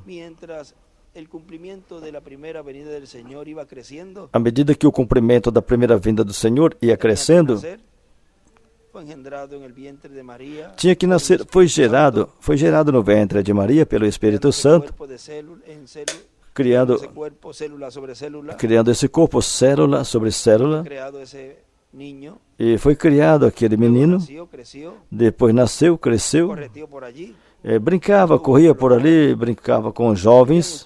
à medida que o cumprimento da primeira vinda do Senhor ia crescendo, tinha que nascer, foi gerado no ventre de Maria pelo Espírito Santo, criando esse corpo, célula sobre célula, e foi criado aquele menino, depois nasceu, cresceu, brincava, corria por ali, brincava com os jovens,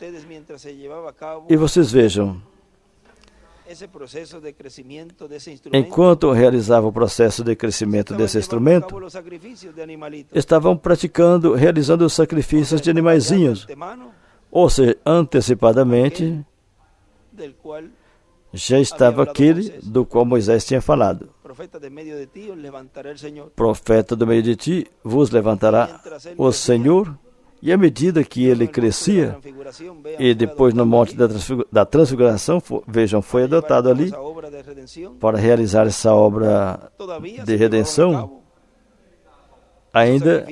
e vocês vejam, enquanto realizava o processo de crescimento desse instrumento, estavam realizando os sacrifícios de animaizinhos, ou seja, antecipadamente já estava aquele do qual Moisés tinha falado. Profeta do meio de ti vos levantará o Senhor. E à medida que ele crescia, e depois no Monte da Transfiguração, vejam, foi adotado ali para realizar essa obra de redenção, ainda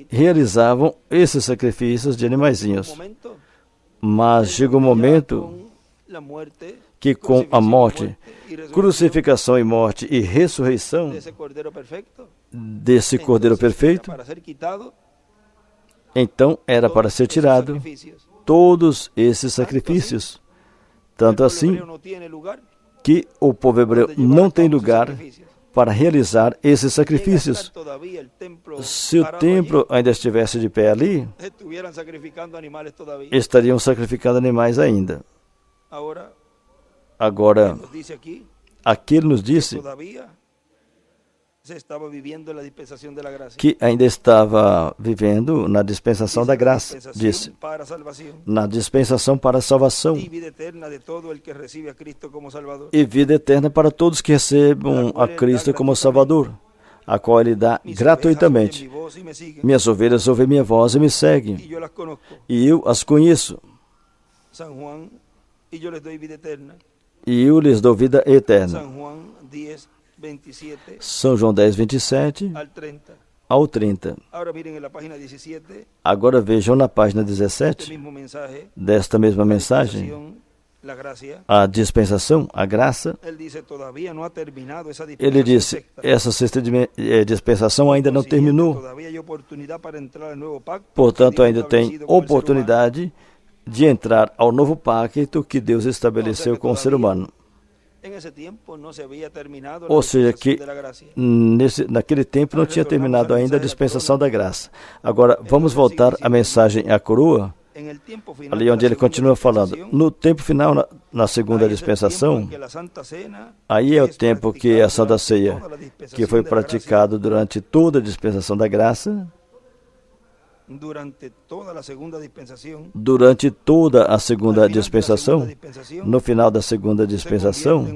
realizavam esses sacrifícios de animaizinhos. Mas chegou um momento que com a morte, crucificação e morte e ressurreição desse Cordeiro perfeito, então era para ser tirado todos esses sacrifícios. Tanto assim que o povo hebreu não tem lugar para realizar esses sacrifícios. Se o templo ainda estivesse de pé ali, estariam sacrificando animais ainda. Agora, aqui ele nos disse que ainda estava vivendo na dispensação da graça, disse, na dispensação para a salvação, e vida eterna para todos que recebam a Cristo como Salvador, a qual Ele dá gratuitamente. Minhas ovelhas ouvem minha voz e me seguem, e eu as conheço, e eu lhes dou vida eterna. São João 10, 27 ao 30. Agora vejam na página 17 desta mesma mensagem, a dispensação, a graça. Ele disse, essa sexta dispensação ainda não terminou, portanto ainda tem oportunidade de entrar ao novo pacto que Deus estabeleceu com o ser humano. Ou seja, que naquele tempo não tinha terminado ainda a dispensação da graça. Agora, vamos voltar à mensagem à coroa, ali onde ele continua falando. No tempo final, na segunda dispensação, aí é o tempo que a Santa Ceia, que foi praticado durante toda a dispensação da graça, durante toda a segunda dispensação, no final da segunda dispensação,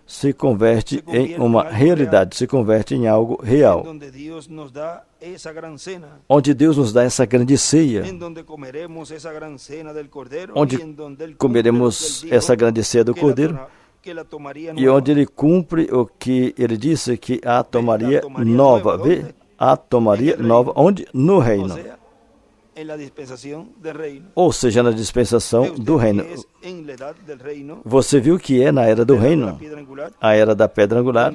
se converte em uma realidade, se converte em algo real, onde Deus nos dá essa grande ceia, onde comeremos essa grande ceia do Cordeiro, e onde Ele cumpre o que Ele disse que a tomaria nova. Vê? A tomaria nova, onde? No reino. Ou seja, na dispensação do reino. Você viu que é na era do reino, a era da pedra angular,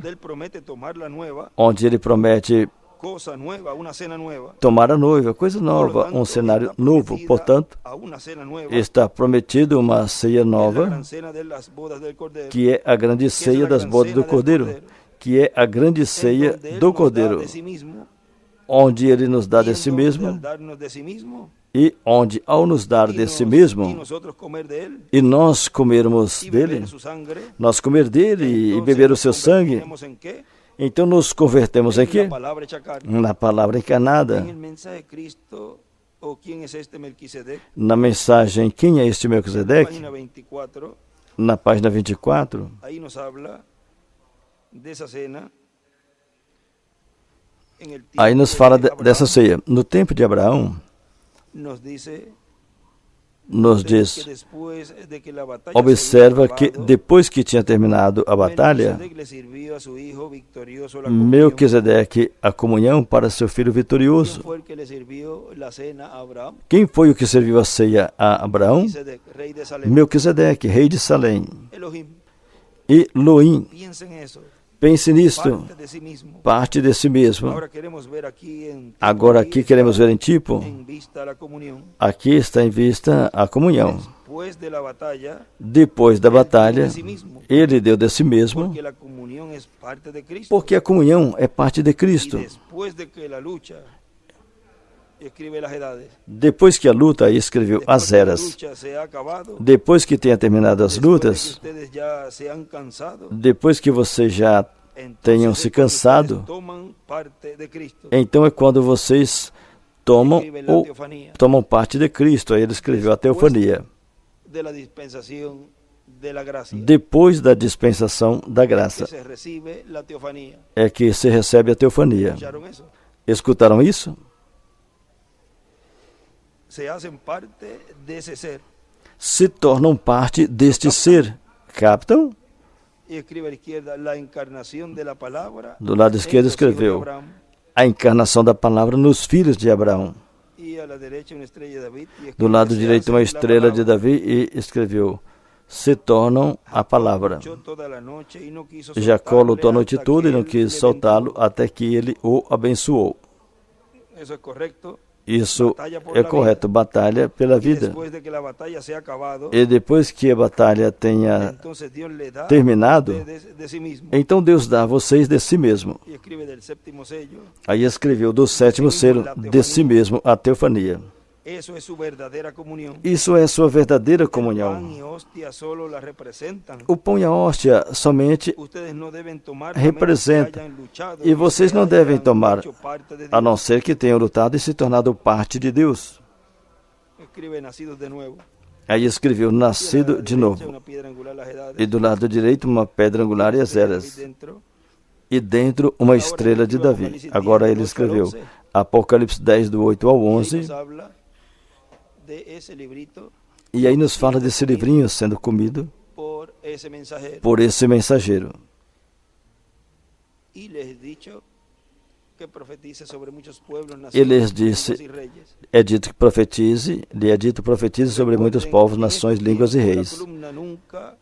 onde ele promete cosa nueva, una cena nueva. tomar a noiva, coisa nova, um cenário novo. Portanto, A una cena nueva, está prometido uma ceia que es la nova, gran cena de las bodas del Cordero, que é a grande ceia das bodas do Cordeiro, que é a grande en ceia donde Él do nos da Cordeiro, de sí mismo, onde Ele nos dá y de en si donde mesmo, al darnos de sí mismo, e onde, ao nos dar y de si y mesmo, nosotros comer de Él, e nós comermos y beber dele, su sangre, nós comer dele e entonces beber o nos seu sangue, convertiremos en qué? então nos convertemos em En la quê? palabra hecha carne. Na palavra En encarnada. el mensaje de Cristo, o quién es este Melquisedec, Na mensagem Quem é este Melquisedeque? página 24, Na página 24, ahí nos habla de esa cena. En el aí nos tiempo fala de Abraham, dessa ceia. No tempo de Abraão, nos dice nos que diz, después de que la batalla observa se había que acabado, depois que tinha terminado a batalha, Melquisedec le sirvió a su hijo victorioso la comunión. Melquisedeque a comunhão para seu filho ¿Quién vitorioso. fue el que le sirvió la cena a Abraham? Quem foi o que serviu a ceia a Abraão? Melquisedec, rey de Salem. Melquisedeque, rei de Salém. Elohim, E Loim, piensa en eso. pense nisto, Parte de sí mismo. parte de si mesmo. Ahora queremos ver aquí en Agora aqui queremos ver em tipo, en vista a la comunión. aqui está em vista a comunhão. Después de la batalla, Depois da Él dio batalha, de sí mismo, ele deu de si mesmo, porque la comunión es parte de Cristo. porque a comunhão é parte de Y Cristo. después de que la lucha, escribe las edades. Depois que a luta, aí escreveu Después as que la eras. lucha se ha acabado, Depois que tenha terminado as después de que lutas, ustedes ya se han cansado, depois que vocês já entonces tenham es se cuando cansado, ustedes toman parte de Cristo. então é quando vocês tomam Escribe la ou teofanía. tomam parte de Cristo. Aí ele escreveu a teofania. De la dispensación de la gracia. Depois da dispensação da Que graça, se recibe la teofanía. é que se recebe a teofania. ¿Escucharon eso? Escutaram isso? Se hacen parte de ese ser. Se tornam parte deste ser. Captam? Y escribe a la izquierda la encarnación de la palabra. Do lado en esquerdo los hijos de escreveu Abraham. a encarnação da palavra nos filhos de Abraão. Y a la derecha una estrella de David. Y Do escribe, lado se direito, hace uma la estrela de palabra. Davi e escreveu: se tornam a palavra. Luchó toda la noche y no quiso Jacó soltarle lutou a noite hasta toda e que não él quis le soltá-lo bendijo. até que ele o abençoou. Eso es correcto. Isso Batalha por é la correto, batalha pela Y vida. después de que la batalla se ha acabado, E depois que a batalha tenha entonces Dios le da terminado, de sí mismo. então Deus dá a vocês de si mesmo. Y escribe del séptimo sello. Aí escreveu do sétimo selo, de si mesmo, a teofania. Eso es su verdadera comunión. Isso é sua verdadeira El pan comunhão. y hostia solo la representan. O pão e a hóstia somente, Ustedes no deben tomar representa. a menos que hayan luchado E y vocês se não devem hayan tomar, hecho parte de a Dios. não ser que tenham lutado e se tornado parte de Deus. Escribe nacidos de nuevo. Aí escreveu, Y a la nascido de derecha novo. una piedra angular, las edades. E do lado direito, uma pedra angular e as Estrella de eras. David dentro. E dentro, uma estrela de Davi. Agora ele escreveu Apocalipse 10, do 8 ao Y ahí 11. nos habla de ese librito E aí nos fala desse livrinho sendo comido por ese mensajero. por esse mensageiro. Y les he dicho que profetice sobre muchos pueblos, E lhes naciones, disse, línguas y reyes. é dito que profetize, lhe é dito profetize sobre muitos povos, nações, línguas e reis.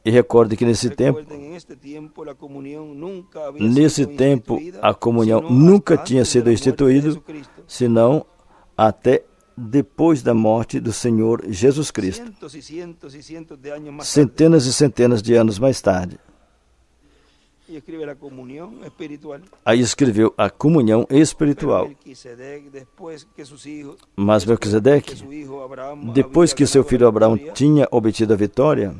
E recorde que nesse tempo, nesse tempo, a comunhão nunca tinha sido instituída, senão até depois da morte do Senhor Jesus Cristo. Centenas e centenas de anos mais tarde. Aí escreveu a comunhão espiritual. Mas Melquisedeque, depois que seu filho Abraão tinha obtido a vitória,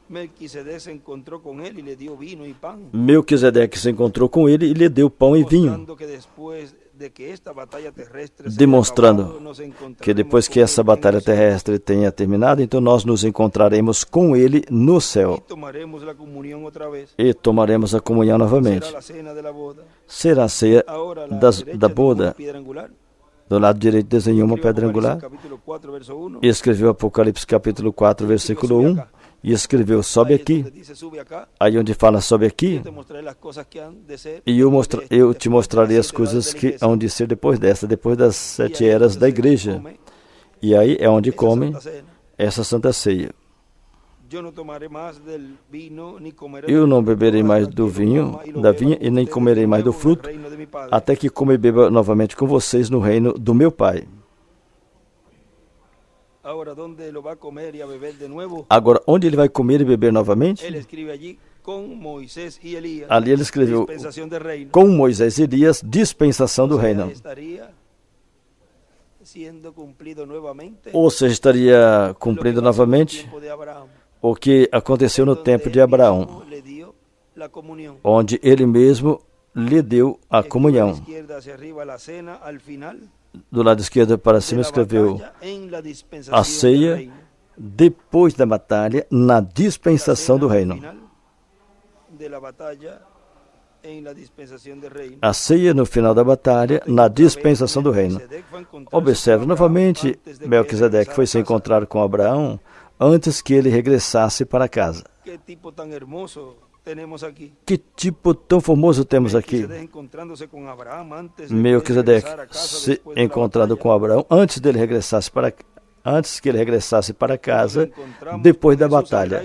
Melquisedeque se encontrou com ele e lhe deu pão e vinho, demonstrando que depois que essa batalha terrestre tenha terminado, então nós nos encontraremos com ele no céu e tomaremos a comunhão novamente. Será a ceia da boda. Do lado direito desenhou uma pedra angular e escreveu Apocalipse capítulo 4, versículo 1. E escreveu, sobe aqui. Aí onde fala, sobe aqui. E eu te mostrarei as coisas que hão de ser depois dessa, depois das 7 eras da igreja. E aí é onde comem essa santa ceia. Eu não beberei mais do vinho, da vinha, e nem comerei mais do fruto, até que coma e beba novamente com vocês no reino do meu Pai. Agora, onde ele vai comer e beber novamente? Ali ele escreveu, com Moisés e Elias, dispensação do reino. Ou seja, estaria cumprindo novamente o que aconteceu no tempo de Abraão, onde ele mesmo lhe deu a comunhão. Do lado esquerdo para cima escreveu a ceia depois da batalha, na dispensação do reino. A ceia no final da batalha, na dispensação do reino. Observe novamente, Melquisedeque foi se encontrar com Abraão antes que ele regressasse para casa. Que tipo tão formoso temos aqui? Melquisedeque se encontrando com Abraão antes que ele regressasse para casa, depois da batalha.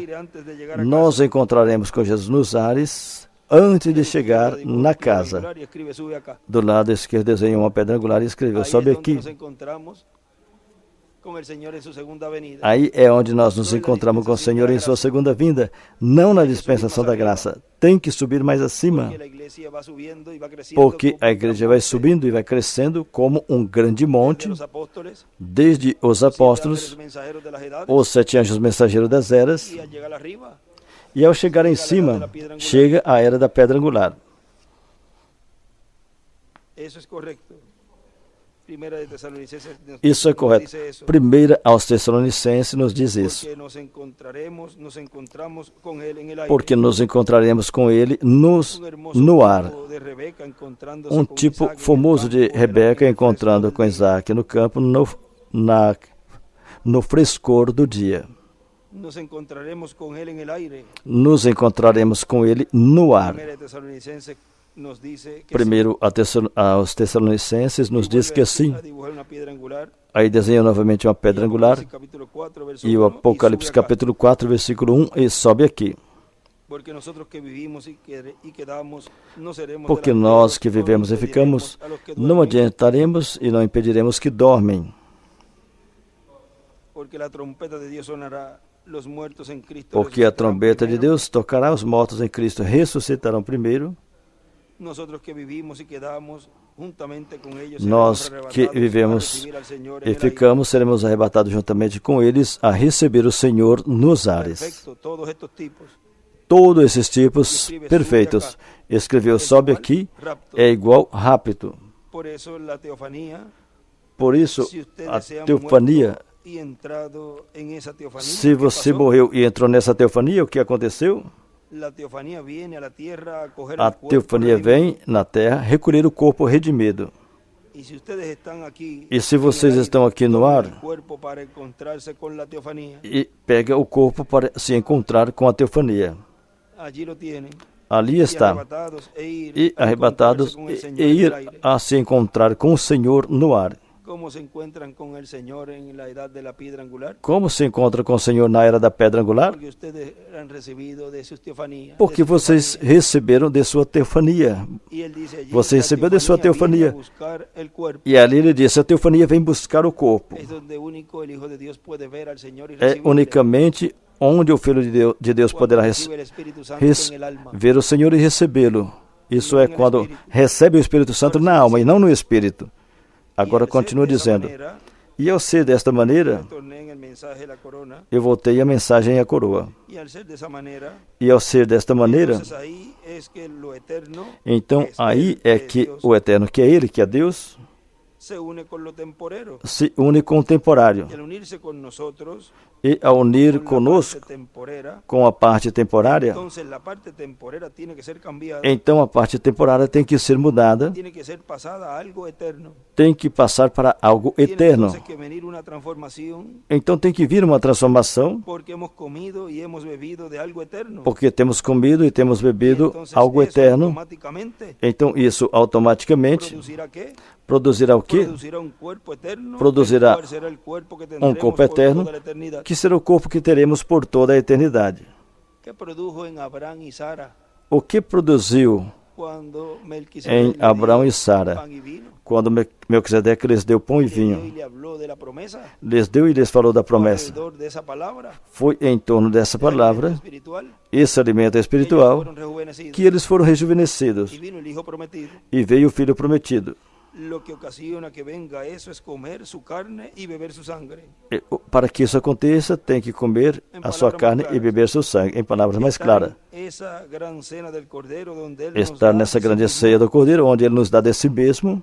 Nós encontraremos com Jesus nos ares antes de chegar na casa. Do lado esquerdo desenhou uma pedra angular e escreveu, sobe aqui. Aí é onde nós nos encontramos com o Senhor em sua segunda vinda, não na dispensação da graça. Tem que subir mais acima, porque a igreja vai subindo e vai crescendo como um grande monte, desde os apóstolos, os 7 anjos mensageiros das eras, e ao chegar em cima, chega a era da pedra angular. Isso é correto. Primeira aos Tessalonicenses nos diz isso. Porque nos encontraremos com ele no ar. Um tipo famoso de Rebeca encontrando com Isaac no campo no frescor do dia. Nos encontraremos com ele no ar. Primeiro aos Tessalonicenses nos diz que sim. Aí desenha novamente uma pedra angular. E o Apocalipse capítulo 4, versículo 1, e sobe aqui. Porque nós que vivemos e ficamos, não adiantaremos e não impediremos que dormem. Porque a trombeta de Deus tocará, os mortos em Cristo ressuscitarão primeiro. Nós que vivemos e ficamos, seremos arrebatados juntamente com eles a receber o Senhor nos ares. Todos esses tipos perfeitos. Escreveu, sobe aqui, é igual rapto. Por isso, a teofania, se você morreu e entrou nessa teofania, o que aconteceu? A teofania vem na terra recolher o corpo redimido. E se vocês estão aqui no ar, e pega o corpo para se encontrar com a teofania. Ali está. E arrebatados e ir a se encontrar com o Senhor no ar. Como se encontra com o Senhor na era da pedra angular? Porque vocês receberam de sua teofania. Você recebeu de sua teofania. E ali ele disse, a teofania vem buscar o corpo. É unicamente onde o Filho de Deus poderá ver o Senhor e recebê-lo. Isso é quando recebe o Espírito Santo na alma e não no Espírito. Agora continua dizendo, e ao ser desta maneira, eu voltei a mensagem à coroa. E ao ser desta maneira, então aí é que o Eterno, que é Ele, que é Deus, se une com o temporário. E ao unir conosco com a parte temporária, então a parte temporária tem que ser mudada, tem que passar para algo eterno. Então tem que vir uma transformação, porque temos comido e temos bebido algo eterno. Então isso automaticamente produzirá o quê? Produzirá um corpo eterno, que será o corpo que teremos por toda a eternidade. eternidade. que produjo en Abraham y Sara O que produziu cuando em Melquisedec le Abraão dio e Sara, pan y vino? quando Melquisedeque lhes deu pão e Le dio y vinho? le habló de la promesa. Lhes deu e lhes falou da Fue promessa. alrededor de esa palabra, Foi em torno dessa de alimento palavra, espiritual, esse alimento que ellos espiritual, fueron rejuvenecidos. que eles foram rejuvenescidos. Y vino el hijo prometido. E veio o Filho prometido. Lo que ocasiona que venga eso es comer su carne y beber su sangre. Para que isso aconteça, tem que comer a sua carne e beber seu sangue. Em palavras mais claras, Esa gran cena del Cordero donde él nos estar da nessa de sí grande mismo. ceia do Cordeiro, onde Ele nos dá de si mesmo.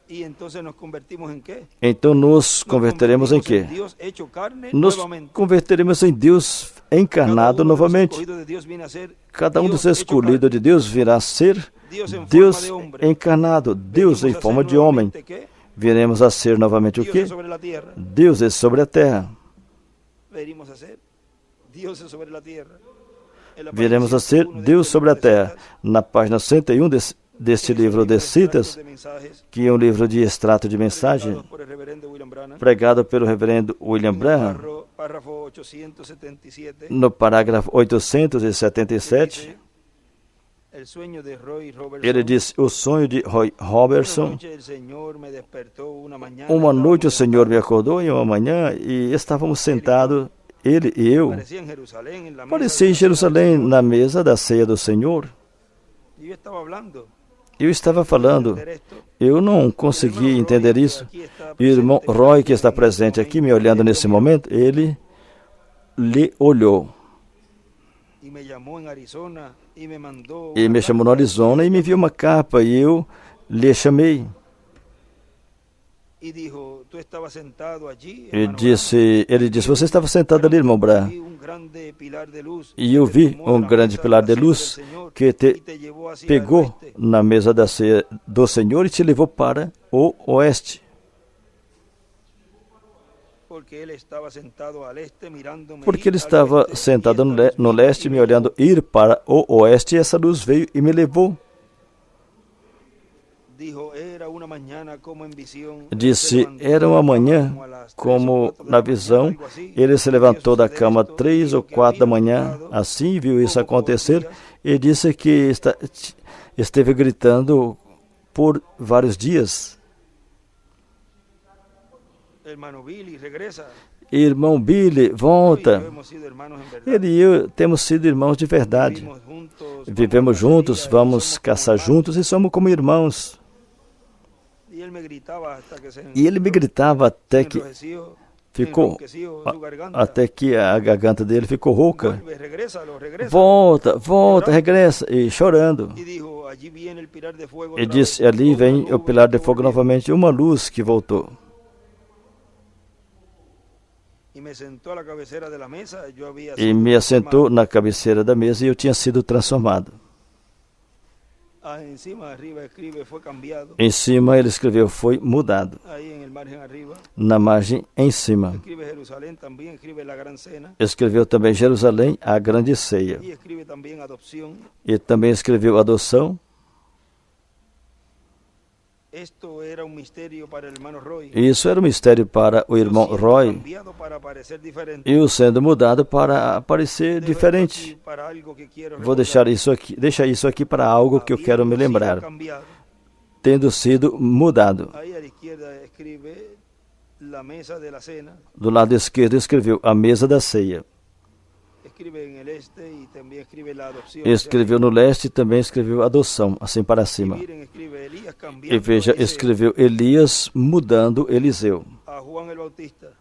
Y entonces nos convertimos en qué? Então nos Nos converteremos em convertimos quê? Dios hecho carne Nos nuevamente. converteremos em Deus encarnado Cada uno de los novamente. escogidos de Dios viene a ser Cada um Dios dos hecho escolhidos de Deus virá a ser Dios en Deus forma de hombre. encarnado, Deus Venimos em a ser forma de homem. nuevamente ¿qué? Viremos a ser novamente o Dioses quê? sobre la tierra. Deuses sobre a terra. Venimos a ser dioses sobre la tierra. En la Viremos página a ser 101 de Deus este sobre a libro de terra. citas, Na página 101 deste que es un livro de de extractos citas, de mensajes que é um livro de extrato de mensagem, predicados por el reverendo William Branham, pregado pelo reverendo William en el Branham, párrafo 877, no parágrafo 877, dice, el sueño de Roy Robertson. ele diz: o sonho de Roy Robertson. Una noche el Señor me despertó una mañana, Uma noite o estábamos Senhor me sentados, acordou em uma manhã e estávamos sentados, ele e eu. parecía en Jerusalén, en la mesa Parecia de em la cena del Jerusalém, Señor. na mesa da ceia do Senhor. Y yo estaba hablando. Eu estava falando, entender esto. eu não consegui entender isso. E o irmão Roy, que está presente aqui, me olhando nesse momento, ele lhe olhou. Y me llamó en Arizona y me mandó Ele una me chamou no carta Arizona e me enviou uma capa e eu lhe chamei. y dijo, tú estabas sentado allí, Ele hermano disse, você estava sentado ali, irmão Branham, Branham. y un grande pilar de luz E eu te vi tomó de la grande mesa pilar de de la luz cena del Señor que y te te llevó hacia el pegou oeste. na mesa da ceia do Senhor e te levou para o oeste. Porque él estaba sentado al este mirándome Porque ele ir al estava oeste, y sentado esta luz no vino leste, y me me olhando llevó. ir para o oeste, e essa luz veio e me levou. Dijo, era una mañana como en visión. Disse, era uma manhã, como na visão, ele se levantou da cama 3 ou 4 da manhã, assim viu isso acontecer, e disse que esteve gritando por vários dias. Hermano Billy, regresa. Irmão Billy, Tú y yo volta. hemos sido hermanos en verdad. Ele e eu temos sido irmãos de verdade. Vivimos juntos, Vivemos vamos a juntos, cacería y vamos somos caçar como hermanos. juntos e somos como irmãos. Y él me gritaba hasta que se E ele me gritava até que enrojeció, ficou, enronqueció su garganta. até que a garganta dele ficou rouca. Vuelve, regrésalo, regrésalo. Volta, volta, regressa, e chorando. Y dijo, allí viene el pilar de fuego E otra disse, vez, ali una vem nube o pilar de que fogo volvió. novamente, uma luz que voltou. Y me sentó a la cabecera de la mesa, yo había E sido me assentou transformado. na cabeceira da mesa e eu tinha sido transformado. Encima, arriba escribe, fue cambiado. Em cima ele escreveu, foi mudado. Ahí en el margen arriba. Na margem em cima. Escribe Jerusalén, también escribe la gran cena. Escreveu também Jerusalém, a grande ceia. Y escribe también adopción. E também escreveu adoção. Esto era un misterio para el hermano Roy. Isso era um mistério para o Yo irmão siendo Roy. cambiado para parecer diferente. Eu sendo mudado para parecer Dejo esto diferente. aquí para algo que quiero Vou recordar. deixar isso aqui para algo que eu quero me Habiendo sido lembrar. cambiado. Tendo sido mudado. Ahí a la izquierda escribe la mesa de la cena. Do lado esquerdo escreveu a mesa da ceia. Escribe en el este y también escribe la adopción. Escreveu no leste e também escreveu adoção, assim para Y cima. miren, escribe Elías E cambiando veja, a Eliseo, escreveu Elias mudando Eliseu. a Juan el Bautista,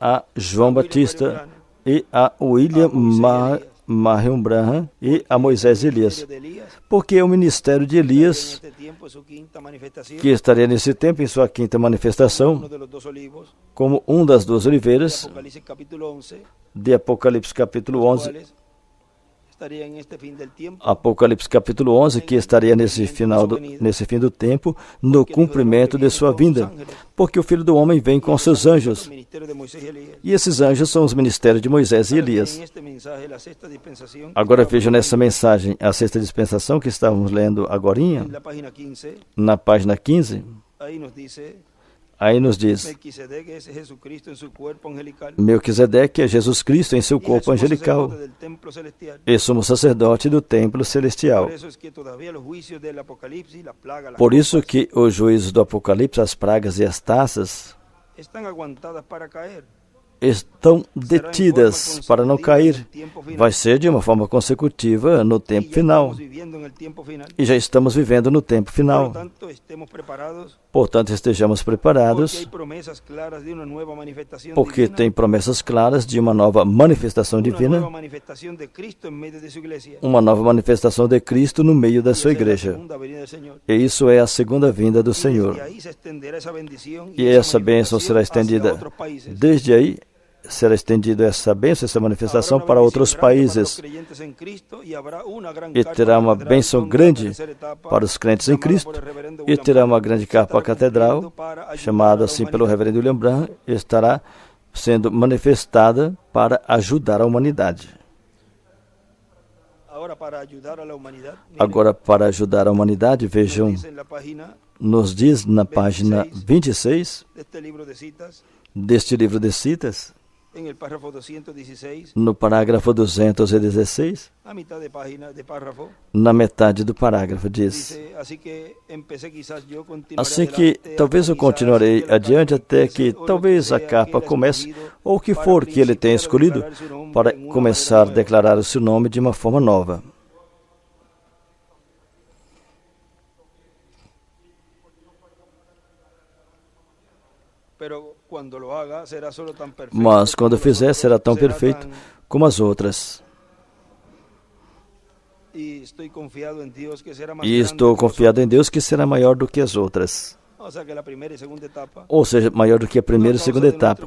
A João Batista e a William Marion Branham e a Moisés e Elias. de Elías, Porque é o ministério de en Elias este tiempo su quinta manifestación, que estaria nesse tempo em sua quinta manifestação, uno de los dos olivos, como das duas de oliveiras Apocalipsis capítulo 11, de Apocalipse capítulo los 11. cuales estaría en este fin del tiempo, Apocalipse capítulo 11, que estaria nesse fim do tempo, no cumprimento de sua vinda. Porque o Filho do Homem vem com seus anjos. el ministerio de Moisés y Elías. E esses anjos são os ministérios de Moisés e Elias. En este mensaje, la sexta dispensación, Agora veja nessa mensagem a sexta dispensação que estávamos lendo agorinha, en la página 15, na página 15. ahí nos dice, Aí nos diz, Melquisedec es Jesucristo en su cuerpo angelical. Melquisedeque é Jesus Cristo em seu Y es corpo el sumo angelical sacerdote del templo celestial. e sumo sacerdote do templo Por celestial. eso es que todavía los juicios del Apocalipsis, la plaga, las Por isso copas, que os juízos do Apocalipse, as pragas e as taças están aguantadas para caer. estão detidas para não cair. Vai ser de uma forma consecutiva no Y tempo ya final. estamos viviendo en el tiempo final. E já estamos vivendo no tempo Por lo final. tanto, estemos preparados Portanto, estejamos porque hay preparados, promesas claras de una nueva manifestación porque divina, tem promessas claras de uma nova manifestação una nueva divina, manifestación de Cristo en medio de su iglesia. uma nova manifestação de Cristo no meio da Y sua esa es la igreja. segunda venida del Señor. E isso é a segunda vinda do Y Senhor. desde ahí se extenderá esa bendición E esa essa bênção será manifestación hacia estendida, otros países. desde aí será estendida essa bênção, essa manifestação para outros países. E terá uma bênção grande para os crentes em Cristo. E terá uma grande capa catedral, chamada assim pelo reverendo William Branham, e estará sendo manifestada para ajudar a humanidade. Agora, para ajudar a humanidade, vejam, nos diz na página 26 deste livro de citas, no parágrafo 216, na metade do parágrafo, diz: assim que talvez eu continuarei adiante até que talvez a capa comece, ou o que for que ele tenha escolhido, para começar a declarar o seu nome de uma forma nova. Mas quando fizer, será tão perfeito como as outras. E estou confiado em Deus que será maior do que as outras. Ou seja, maior do que a primeira e segunda etapa.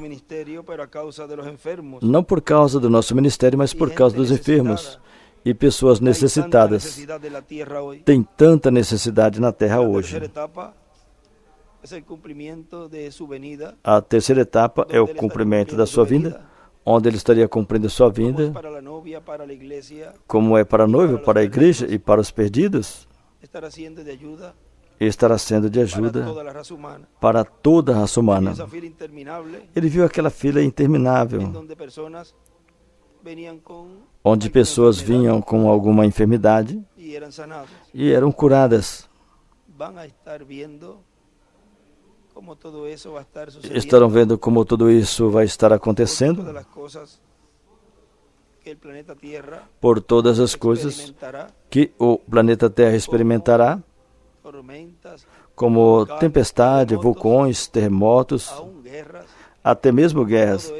Não por causa do nosso ministério, mas por causa dos enfermos e pessoas necessitadas. Tem tanta necessidade na terra hoje. A terceira etapa é o cumprimento da sua vinda, onde ele estaria cumprindo sua vinda, como é para a noiva, para a igreja e para os perdidos, e estará sendo de ajuda para toda a raça humana. Ele viu aquela fila interminável, onde pessoas vinham com alguma enfermidade e eram curadas. Estarão vendo como tudo isso vai estar acontecendo, por todas as coisas que o planeta Terra experimentará, como tempestade, vulcões, terremotos, até mesmo guerras.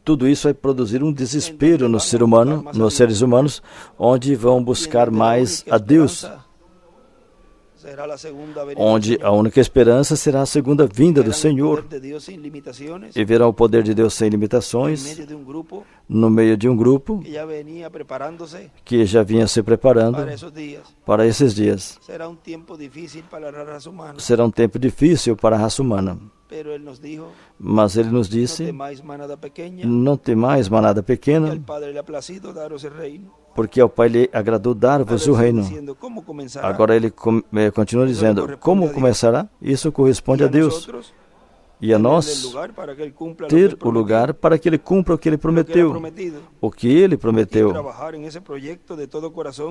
Tudo isso vai produzir um desespero no ser humano, nos seres humanos, onde vão buscar mais a Deus, onde a única esperança será a segunda vinda do Senhor, e verão o poder de Deus sem limitações no meio de um grupo que já vinha se preparando para esses dias. Será um tempo difícil para a raça humana. Mas ele nos disse: não tem mais manada pequena, porque ao Pai lhe agradou dar-vos o reino. Agora ele continua dizendo: como começará? Isso corresponde a Deus. E a nós ter o lugar para que ele cumpra o que ele prometeu. O que ele prometeu.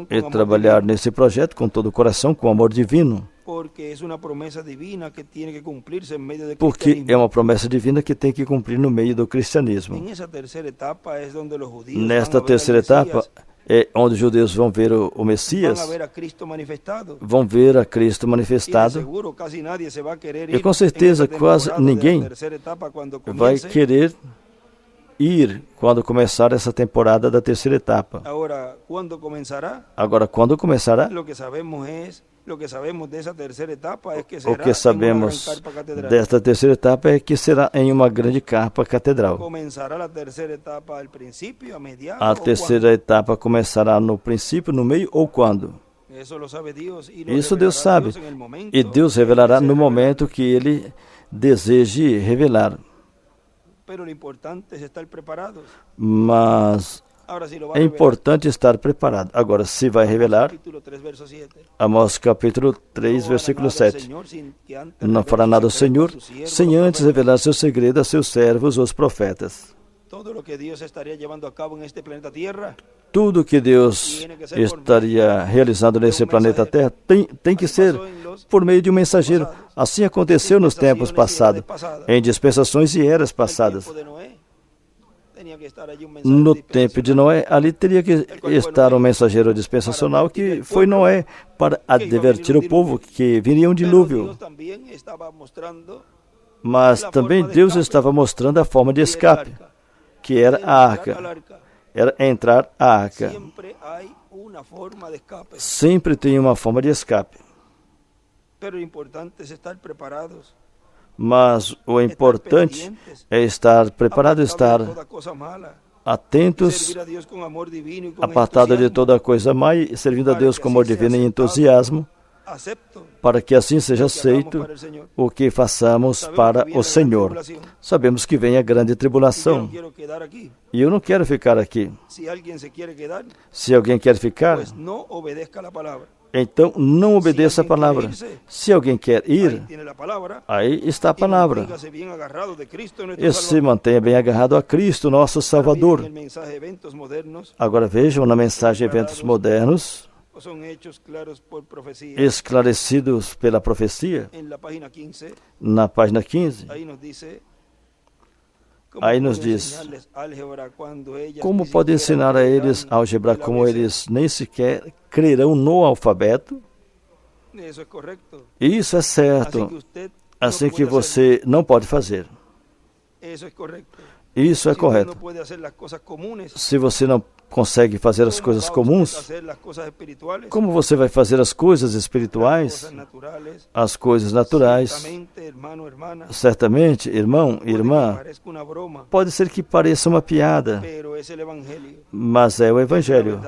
E trabalhar nesse projeto com todo o coração, com amor divino. Porque é uma promessa divina que tem que cumprir no meio do cristianismo. Nesta terceira etapa é onde os judeus vão ver o Messias, vão ver a Cristo manifestado, e com certeza quase ninguém vai querer ir quando começar essa temporada da terceira etapa. Agora, quando começará? O que sabemos desta terceira etapa é que será em uma grande carpa catedral. A terceira etapa começará no princípio, no meio ou quando? Isso Deus sabe. E Deus revelará no momento que Ele deseje revelar. Mas É importante estar preparado. Agora, se vai revelar, Amós capítulo 3, versículo 7. Não fará nada ao Senhor, sem antes revelar seu segredo a seus servos, os profetas. Tudo que Deus estaria realizando nesse planeta Terra tem que ser por meio de um mensageiro. Assim aconteceu nos tempos passados, em dispensações e eras passadas. No tempo de Noé, ali teria que estar um mensageiro dispensacional, que foi Noé, para advertir o povo que viria um dilúvio. Mas também Deus estava mostrando a forma de escape, que era a arca. Era entrar a arca. Sempre tem uma forma de escape. Mas o importante é estar preparado, estar atentos, apartado de toda coisa má e servindo a Deus com amor divino e entusiasmo, para que assim seja aceito o que façamos para o Senhor. Sabemos que vem a grande tribulação. E eu não quero ficar aqui. Se alguém quer ficar, então não obedeça a palavra. Se alguém quer ir, aí está a palavra. E se mantenha bem agarrado a Cristo, nosso Salvador. Agora vejam na mensagem Eventos Modernos, esclarecidos pela profecia, na página 15, aí nos diz, como pode ensinar a eles álgebra como eles nem sequer crerão no alfabeto? Isso é certo, assim que você não pode fazer. Isso é correto. Se você não consegue fazer as coisas comuns, como você vai fazer as coisas espirituais, as coisas naturais? Certamente, irmão e irmã, pode ser que pareça uma piada, mas é o Evangelho.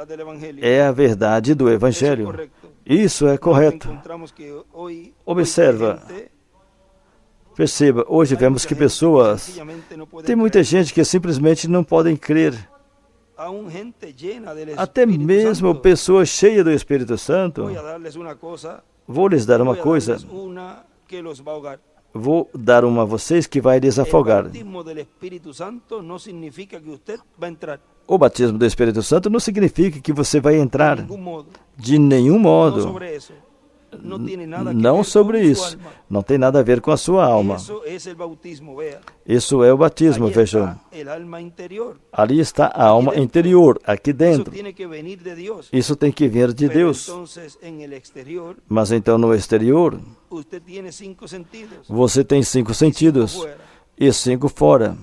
É a verdade do Evangelho. Isso é correto. Observa. Perceba, hoje vemos que pessoas... Tem muita gente que simplesmente não podem crer. Até mesmo pessoas cheias do Espírito Santo. Vou lhes dar uma coisa. Vou dar uma a vocês que vai desafogar. O batismo do Espírito Santo não significa que você vai entrar. De nenhum modo. Não sobre isso. Não tem nada a ver com a sua alma. Isso é o batismo, vejam. Ali está a alma interior, aqui dentro. Isso tem que vir de Deus. Mas então no exterior, você tem 5 sentidos e 5 fora.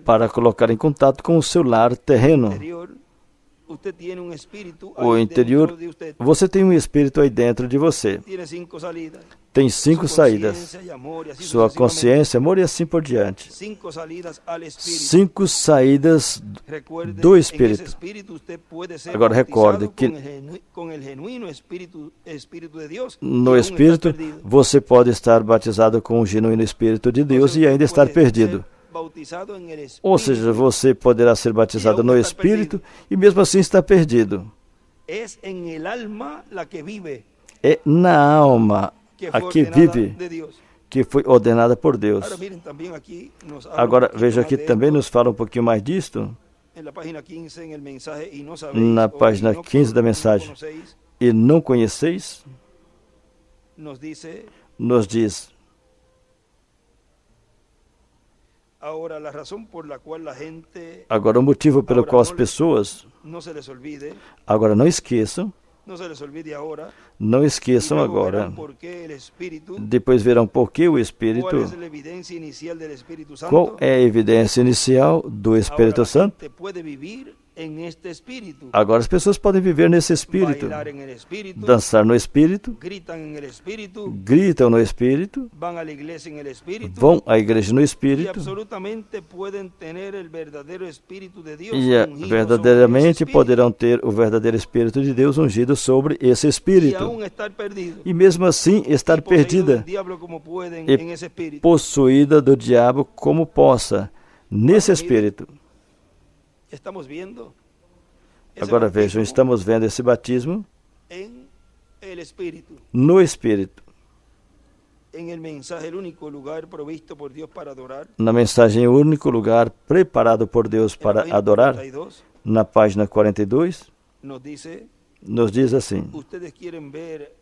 Para colocar em contato com o seu lar terreno. O interior, você tem um espírito aí dentro de você. Tem 5 saídas. Sua consciência, amor e assim por diante. 5 saídas do espírito. Agora recorde que no espírito você pode estar batizado com o genuíno espírito de Deus e ainda estar perdido. Ou seja, você poderá ser batizado no Espírito e mesmo assim está perdido. É na alma a que vive, que foi ordenada por Deus. Agora, veja que também nos fala um pouquinho mais disto. Na página 15 da mensagem. E não conheceis? Nos diz... Agora, o motivo pelo qual as pessoas... Agora, não esqueçam. Não esqueçam agora. Depois verão por que o Espírito... Qual é a evidência inicial do Espírito Santo? Agora as pessoas podem viver nesse Espírito, dançar no Espírito, gritam no Espírito, vão à igreja no Espírito e verdadeiramente poderão ter o verdadeiro Espírito de Deus ungido sobre esse Espírito. E mesmo assim estar perdida e possuída do diabo como possa nesse Espírito. Estamos vendo Agora vejam, estamos vendo esse batismo en el Espíritu, no Espírito. en el mensaje, el único lugar provisto por Dios para adorar. Na mensagem, o único lugar preparado por Deus En la para página adorar, 42 na página 42, nos dice, assim: ¿ustedes quieren ver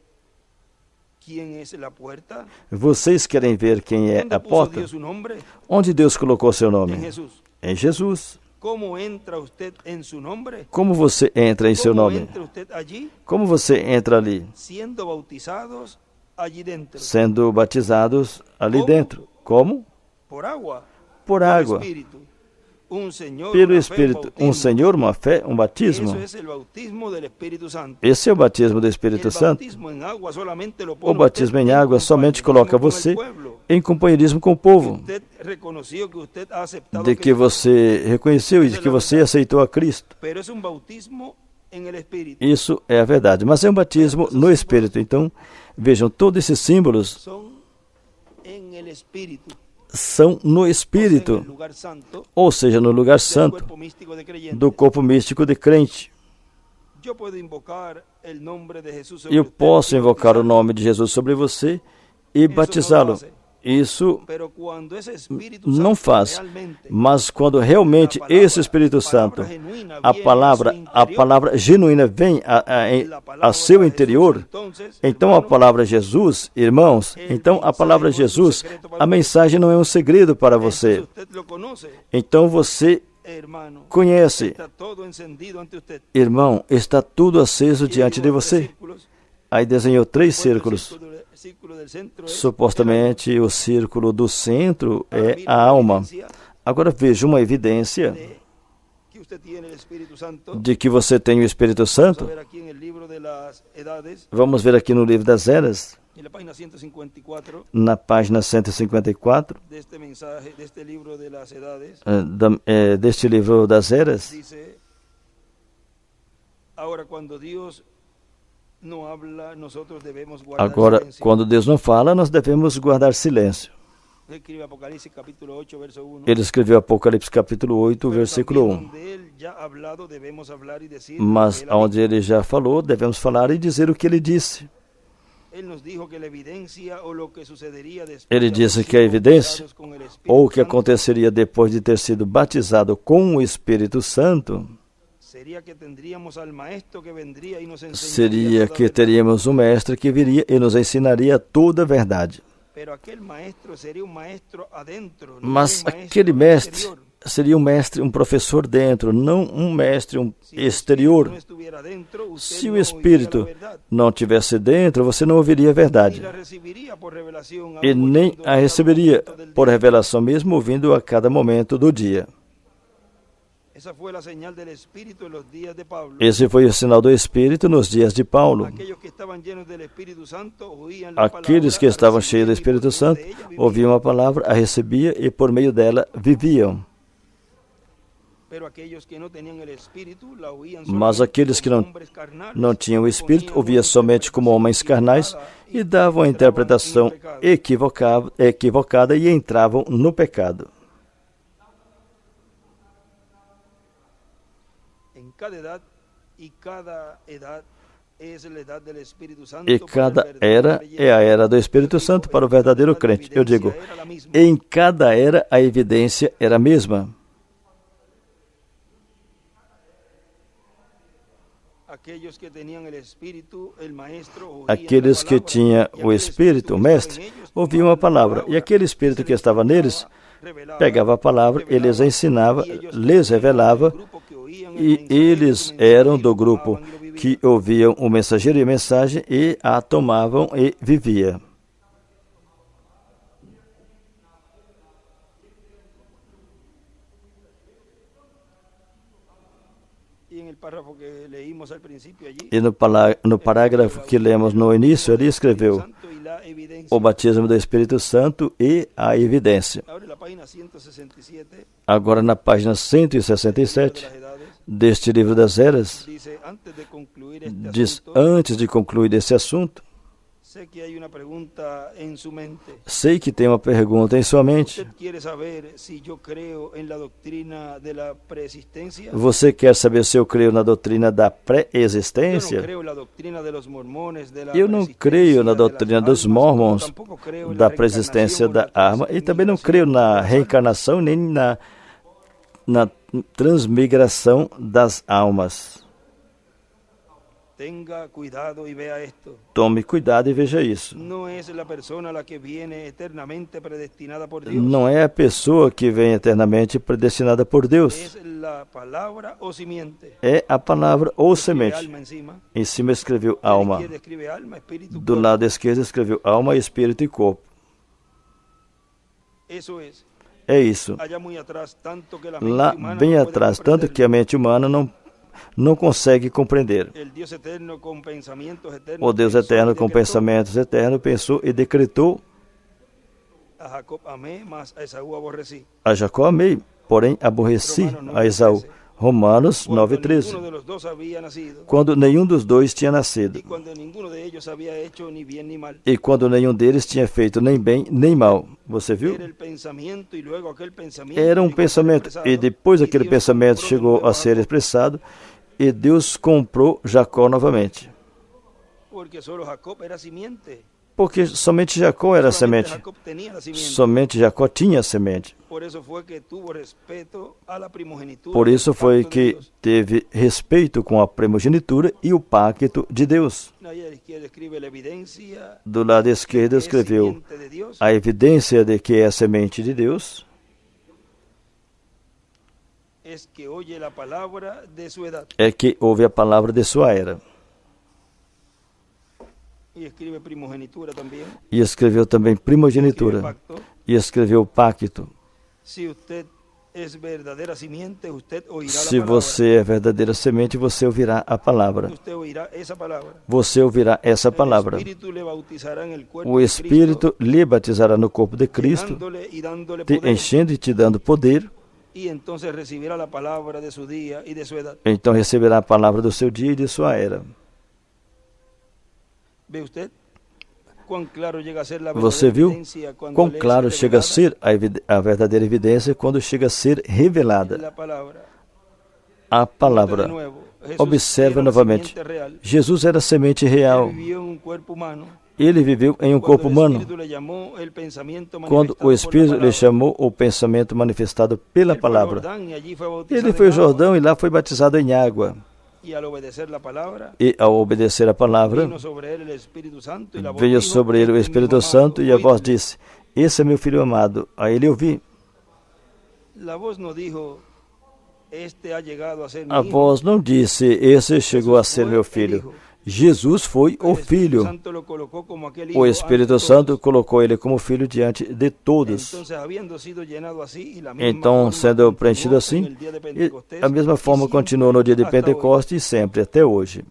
quién es la puerta? vocês querem ver quem é ¿Dónde a puso porta? Dios su nombre? Onde Deus colocou seu En nome? Jesús. Em Jesus. ¿Cómo entra usted en su nombre? Como você entra em seu ¿Cómo nome? entra usted allí? Como você entra ali? Siendo bautizados allí dentro. Sendo batizados ali dentro. Como? Por agua. Por Por água. Espíritu. Un Señor, Pelo una fe, Espírito. bautismo. Um Senhor, uma fé, um batismo. Eso es el bautismo del Espíritu Santo. Esse é o batismo do Espírito El Santo. bautismo en agua solamente lo O pone batismo usted em água somente coloca compañerismo você con el pueblo. em companheirismo com o povo. Usted reconoció que usted ha aceptado De que você reconheceu e de que você aceitou a Cristo. pero es un bautismo en el Espíritu. Isso é a verdade. Mas é um batismo no Espírito. Então, vejam, todos esses símbolos Son en el Espíritu. são no O sea, en Espírito, el lugar santo ou seja, no lugar del santo cuerpo místico de creyentes. do corpo místico de crente. Yo puedo invocar el nombre de Jesús sobre Eu usted posso y invocar o bautizarlo, nome de Jesus sobre você e batizá-lo. Isso pero cuando ese Espíritu não Santo faz. realmente, Mas quando realmente esse Espírito Santo, a palavra genuína vem a seu interior, então a palavra Jesus, irmãos, então a palavra Jesus, a mensagem não é um segredo para você. usted lo conoce, Então você hermano. conhece. Está todo encendido ante usted. Irmão, está tudo aceso diante de você. Aí desenhou 3 círculos. Supostamente o círculo do centro é a alma. Agora veja uma evidência de que você tem o Espírito Santo. Vamos ver aqui no livro das Eras, na página 154, deste livro das Eras. Agora, quando Deus não fala, nós devemos guardar silêncio. Ele escreveu Apocalipse capítulo 8, versículo 1. Mas onde ele já falou, devemos falar e dizer o que ele disse. Ele disse que a evidência, ou o que aconteceria depois de ter sido batizado com o Espírito Santo, seria que teríamos um mestre que viria e nos ensinaria toda a verdade. Mas aquele mestre seria um mestre, um professor dentro, não um mestre exterior. Se o Espírito não tivesse dentro, você não ouviria a verdade. E nem a receberia por revelação mesmo, ouvindo a cada momento do dia. Esse foi o sinal do Espírito nos dias de Paulo. Aqueles que estavam cheios do Espírito Santo ouviam a palavra, a recebiam e por meio dela viviam. Mas aqueles que não tinham o Espírito ouviam somente como homens carnais e davam a interpretação equivocada e entravam no pecado. E cada era é a era do Espírito Santo para o verdadeiro crente. Eu digo, em cada era a evidência era a mesma. Aqueles que tinham o Espírito, o Mestre, ouviam a palavra, e aquele Espírito que estava neles pegava a palavra, ele lhes ensinava, lhes revelava, e eles eram do grupo que ouviam o mensageiro e a mensagem e a tomavam e viviam. E no parágrafo que lemos no início, ele escreveu o batismo do Espírito Santo e a evidência. Agora, na página 167 deste livro das Eras, diz, antes de concluir esse assunto, Sé que hay una pregunta en su mente. Sei que tem uma pergunta em sua mente. ¿Usted quiere saber si yo creo en la doctrina de la preexistencia? Você quer saber se eu creio na doutrina da Yo no pré-existência? creo en la doctrina de los mormones de la Eu não creio na doutrina dos mormons da preexistência da alma e também não creio na reencarnação nem na transmigração das almas. Tenga cuidado y vea esto. Tome cuidado e veja isso. No es la persona la que viene eternamente predestinada por Dios. Não é a pessoa que vem eternamente predestinada por Deus. Es la palabra o simiente. É a palavra ou Escribe semente. alma encima. Em cima escreveu A la alma. izquierda escribe alma, espíritu, Do cuerpo. lado esquerdo escreveu alma, espírito e corpo. Eso es. É isso. Allá muy atrás, tanto que la mente Lá humana bem no puede atrás, tanto que a mente humana não consegue compreender. El Dios eterno con pensamientos eternos. O Deus pensó y eterno, com decretó: pensamentos eternos, pensou e decretou: A Jacob amé, mas a Esaú aborrecí. a Jacó amei, porém aborreci a Esaú. Romanos Cuando 9:13. ninguno de los dos había nacido, Quando nenhum dos dois tinha nascido, y cuando ninguno de ellos había hecho ni bien ni mal. e quando nenhum deles tinha feito nem bem nem mal. Você viu? Era el pensamiento y luego aquel pensamiento Era llegó a ser pensamento, expresado, e depois y aquele Dios pensamento compró de chegou nuevo a a ser Jacob, expressado, e Deus comprou Jacó novamente. porque solo Jacob era simiente. Porque somente Jacó era a Solamente semente. Jacob tenía la simiente. Somente Jacó tinha a semente. Por eso fue que tuvo respeto a la primogenitura. Por isso del foi pacto de que Dios. teve respeito com a primogenitura e o pacto de Deus. Ahí a la izquierda escribe la evidencia Do lado esquerdo que es escreveu simiente de Dios. a evidência de que é a semente de Deus. Es que oye la palabra de su edad. É que ouve a palavra de sua era. Y escribe primogenitura también. E escreveu também Escribe primogenitura. pacto. E escreveu pacto. Si usted es verdadera simiente, usted oirá la Se palabra. você é verdadeira semente, você ouvirá a palavra. Usted oirá esa palabra. Você ouvirá essa El palavra. Espíritu le bautizará en el cuerpo O de Espírito lhe batizará no corpo de Cristo, Cristo, llenándole y dándole te poder. enchendo e te dando poder. Y entonces recibirá la palabra de su día y de su edad. Então receberá a palavra do seu dia e de sua era. ¿Ve usted cuán claro llega a ser la Você verdadera viu evidencia cuando quão le es claro chega a revelada ser a verdadeira evidência quando chega a ser revelada la palabra? a Note de palavra. nuevo, Jesús Observe era la novamente. simiente real. Jesus era a semente Él real. vivió en un cuerpo humano. Ele viveu em um Cuando corpo el humano. Espíritu le llamó el pensamiento Quando manifestado o por la Espírito lhe palabra. chamou o pensamento manifestado pela Él fue al palavra. Jordán y allí fue bautizado Ele en foi ao agua. Jordão e lá foi batizado em água. Y al obedecer la palabra, E ao obedecer a palavra, vino sobre él el Espíritu Santo y la voz veio dijo: sobre ele o "Este es mi Espírito hijo Santo amado, e a voz oídle". disse: Esse é meu filho amado. A ele ouvi. La voz no dijo: Este ha llegado a ser mi A hijo. voz não disse: Esse chegou a ser meu filho. Jesus foi o El Espíritu filho. Santo lo colocó como aquel hijo O ante Espírito todos. Santo colocou ele como filho diante de todos. Entonces, habiendo sido llenado así, y la misma Então, forma sendo continuó preenchido en assim, el día de e Pentecostés, a mesma y forma siempre continuou no dia de hasta hoy. Pentecostes e sempre até hoje.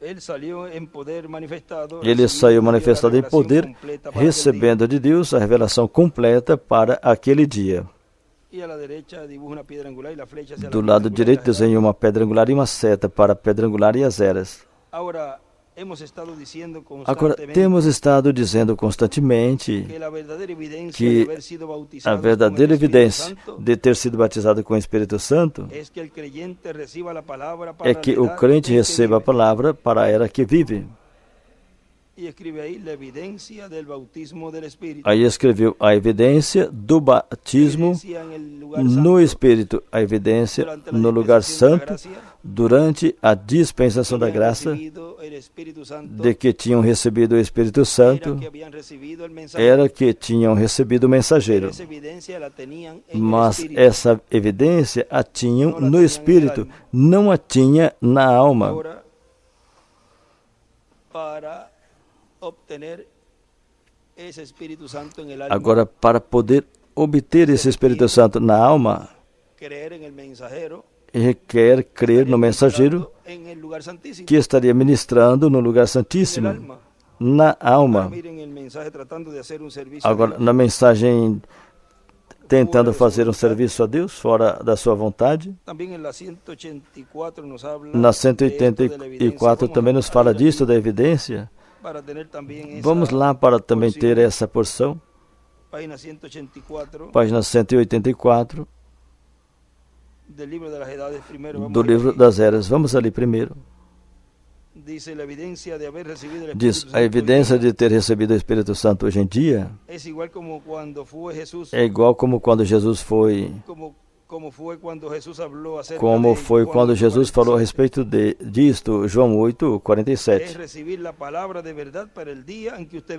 Él salió en poder manifestado, Ele recibiendo saiu de Dios la manifestado em revelación poder, completa para aquel día. recebendo de Deus a revelação completa para aquele dia. Y a la derecha dibuja una piedra angular y la flecha hacia Do la lado piedra direito angular. desenhou uma pedra angular e uma seta para a pedra angular e as eras. Ahora, hemos estado diciendo Agora, constantemente temos estado dizendo constantemente que la verdadera evidencia que de haber sido a bautizados verdadeira con el Espíritu evidência Santo de ter sido batizado com o Espírito Santo es que el creyente reciba la palabra para é que la o edad crente en que receba a vive. palavra para a era que vive. Y escribe ahí la evidencia del bautismo del Espíritu. Aí escreveu a evidência do batismo Evidencia en el lugar no santo, Espírito, a evidência durante la no lugar dispensación de la santo, gracia, durante a dispensação da habían graça, recibido el Espíritu Santo, de que tinham recebido o Espírito era Santo, que habían recibido el mensaje. era que tinham recebido o mensageiro. Esa evidencia la tenían en el Mas Espíritu. essa evidência a tinham no Espírito, não a tinha na alma. Ahora, para obtener ese Espíritu Santo en el alma, Agora, para poder obter esse Espírito Santo na alma, creer en el mensajero, requer crer no mensageiro en el lugar santísimo, que estaria ministrando no lugar en el santíssimo, alma. na Ahora alma. miren el mensaje tratando de hacer un servicio. a Agora, Dios. na mensagem tentando fazer um serviço a Deus fora da sua vontade. Na 184 também nos fala disso, da evidência. Vamos lá para também ter essa porção. Página 184 do livro das Eras. Vamos ali primeiro. Diz, a evidência de ter recebido o Espírito Santo hoje em dia é igual como quando Jesus foi, como foi quando Jesus falou a respeito disto, João 8, 47.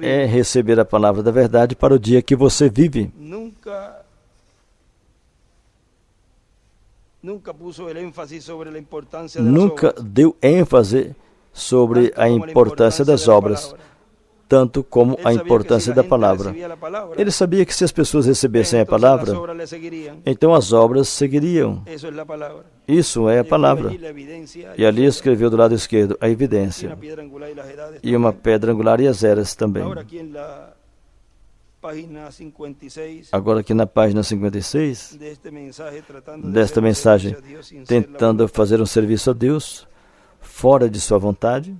É receber a palavra da verdade para o dia que você vive. Nunca deu ênfase sobre a importância das obras, tanto como a importância da palavra. Ele sabia que se as pessoas recebessem a palavra, então as obras seguiriam. Isso é a palavra. E ali escreveu do lado esquerdo a evidência. E uma pedra angular e as eras também. Agora aqui na página 56, desta mensagem, tentando fazer um serviço a Deus, fora de sua vontade,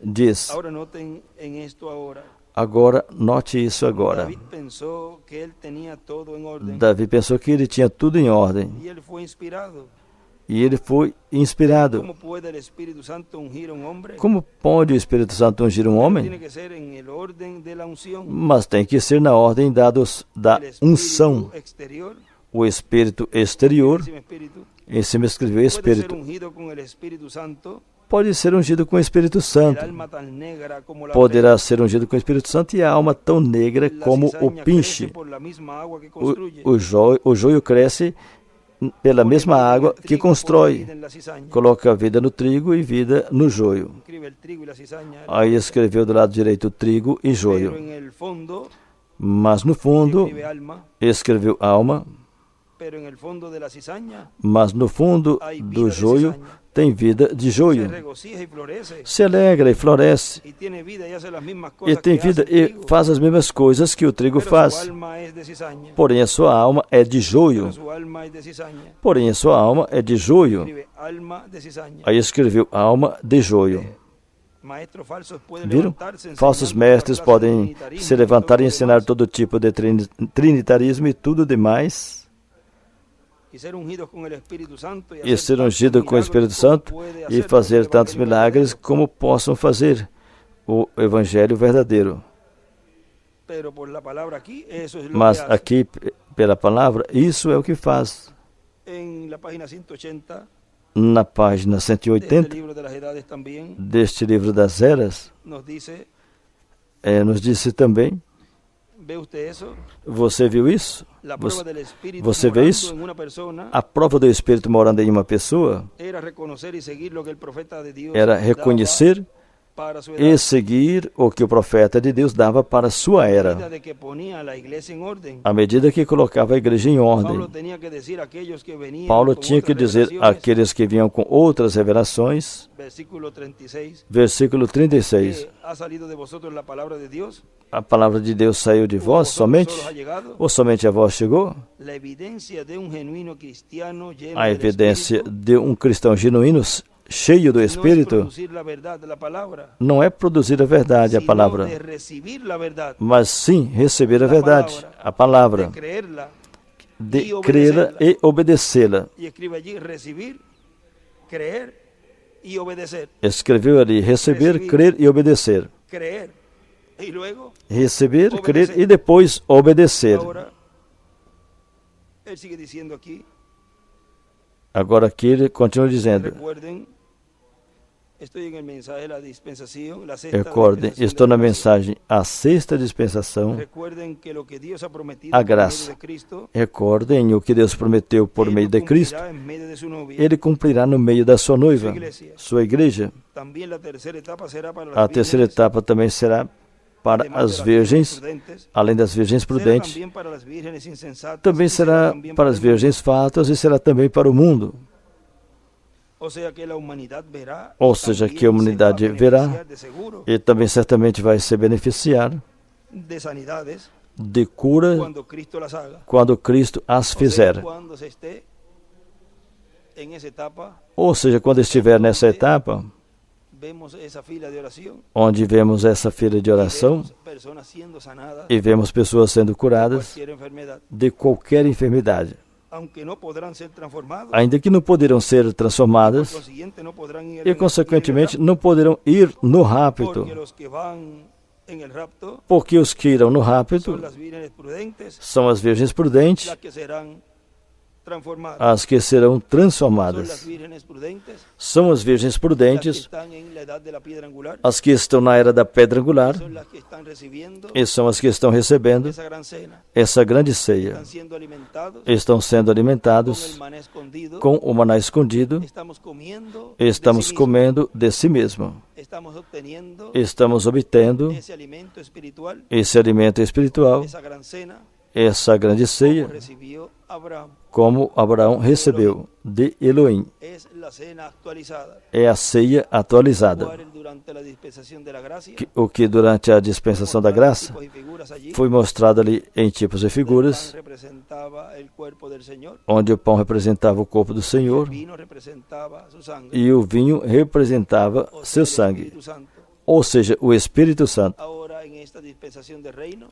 diz, agora, note isso agora. Davi pensou que ele tinha tudo em ordem. E ele foi inspirado. Como pode o Espírito Santo ungir um homem? Mas tem que ser na ordem da unção. O Espírito exterior, em cima escreveu Espírito, pode ser ungido com o Espírito Santo. Poderá ser ungido com o Espírito Santo e a alma tão negra como o pinche. O joio cresce pela mesma água que constrói. Coloca vida no trigo e vida no joio. Aí escreveu do lado direito trigo e joio. Mas no fundo, escreveu alma. Mas no fundo do joio tem vida de joio. Se alegra e floresce. E tem vida e faz as mesmas coisas que o trigo faz. Porém a sua alma é de joio. Porém a sua alma é de joio. Aí escreveu alma de joio. Viram? Falsos mestres podem se levantar e ensinar todo tipo de trinitarismo e tudo demais. E ser ungido com o Espírito Santo e fazer tantos milagres como possam fazer o Evangelho verdadeiro. Mas aqui, pela palavra, isso é o que faz. Na página 180 deste livro das Eras, nos disse também, você viu isso? Você vê isso? A prova do Espírito morando em uma pessoa era reconhecer e seguir o que o profeta de Deus dava para a sua era. À medida que colocava a igreja em ordem, Paulo tinha que dizer àqueles que vinham com outras revelações, versículo 36, a palavra de Deus saiu de vós somente? Ou somente a vós chegou? A evidência de um cristão genuíno cheio do Espírito não é produzir a verdade, a palavra, mas sim receber a verdade, a palavra, de crê-la e obedecê-la. Escreveu ali, receber, crer e obedecer. Receber, crer e depois obedecer. Agora aqui ele continua dizendo, recordem, estou na mensagem, a sexta dispensação, a graça. Recordem o que Deus prometeu por meio de Cristo. Ele cumprirá no meio da sua noiva, sua igreja. A terceira etapa também será para as virgens, além das virgens prudentes. Também será para as virgens fátuas e será também para o mundo. Ou seja, que a humanidade verá e também certamente vai se beneficiar de cura cuando Cristo las haga. quando Cristo as O sea, fizer. cuando se esté en esa etapa, Ou seja, quando estiver nessa etapa, vemos esa fila de oración onde vemos essa fila de y oração vemos personas siendo sanadas e vemos pessoas sendo de curadas cualquier enfermedad, de qualquer enfermidade, aunque no podrán ser transformados, ainda que não poderão ser por transformadas consiguiente no podrán ir e, en consequentemente, el não poderão ir no rapto, rapto, porque los que van en el rapto porque os que irão no son rapto las vírgenes prudentes, são as virgens prudentes, las que serán transformadas. as que serão Son las transformadas. vírgenes prudentes, São as virgens las que prudentes, están en la edad de la piedra angular, as que estão na era da pedra angular, son las que están recibiendo e são as que estão recebendo esa gran cena, essa grande ceia. están siendo alimentados Estão sendo con el alimentados maná escondido, com o maná escondido, estamos comiendo estamos de sí mismo, comendo de si mesmo, estamos obteniendo estamos obtendo ese alimento espiritual, esse alimento espiritual, esa gran cena, essa grande como ceia, recibió Abraham. como Abraão recebeu de Elohim. Es la cena actualizada, É a ceia atualizada, cual durante la dispensación de la gracia, o que durante a dispensação da graça tipos y figuras allí, foi mostrado ali em tipos e el pan figuras, representaba el cuerpo del Señor, onde o pão representava o corpo do el Senhor vino representaba su sangre, e o vinho representava o sea, seu el sangue, Espíritu Santo. ou seja, o Espírito Santo. Ahora en esta dispensación del reino,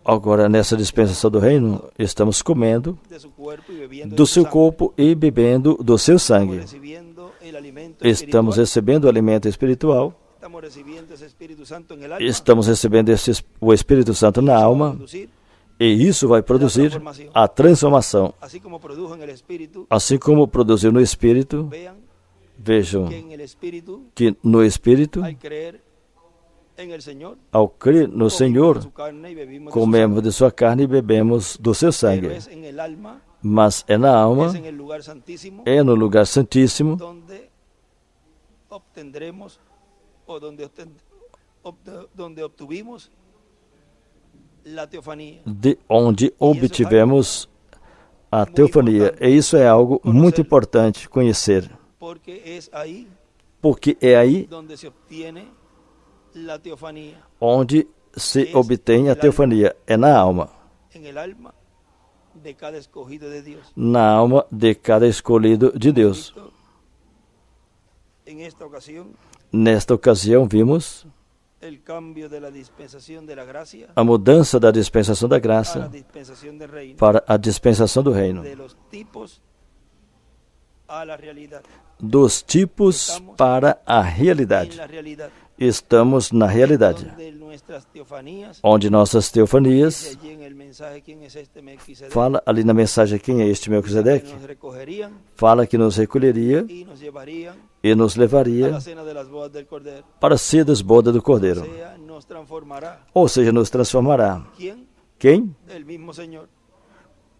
Agora, nessa dispensação do reino, estamos comendo de su cuerpo y bebiendo do de su seu sangre, corpo e bebendo do seu estamos sangue. recibiendo el alimento Estamos espiritual, recebendo o alimento espiritual, estamos recibiendo ese Espíritu Santo en el alma, estamos recebendo o Espírito Santo na eso va a alma, producir, e isso vai produzir a transformação. así como produjo en el Espíritu, Assim como produziu no Espírito, vean vejam que en el Espíritu, que no Espírito, al creer en el Señor, ao crer no comimos de Senhor, su carne y bebimos de su comemos de sua carne e bebemos do seu sangre. Pero sangue. es en el alma, Mas é na es alma, en el lugar santísimo, é no lugar santíssimo, donde obtendremos o donde obtuvimos la teofanía. de onde obtivemos a teofania. E isso é algo muito importante conhecer, Porque es ahí porque é aí donde se obtiene la teofanía, onde se obtém a teofania, é na alma, en el alma de cada escogido de Dios. na alma de cada escolhido de Deus. Visto, en esta ocasión, Nesta ocasião, vimos el cambio de la dispensación de la gracia a mudança da dispensação da a la graça dispensación del reino, para a dispensação do reino, de los tipos a la realidad. dos tipos para a En realidade. la realidad, Estamos na realidade, donde nuestras teofanías, onde nossas dice teofanias, allí en el mensaje quién es este Melquisedec, fala ali na mensagem quem é este que Melquisedeque, nos recogerían fala que nos recolheria y nos llevarían e nos a levaria la cena de las bodas del Cordero. para a ceia das bodas do O Cordeiro, sea, nos transformará. ou seja, nos transformará. ¿Quién? Quem? El mismo Señor.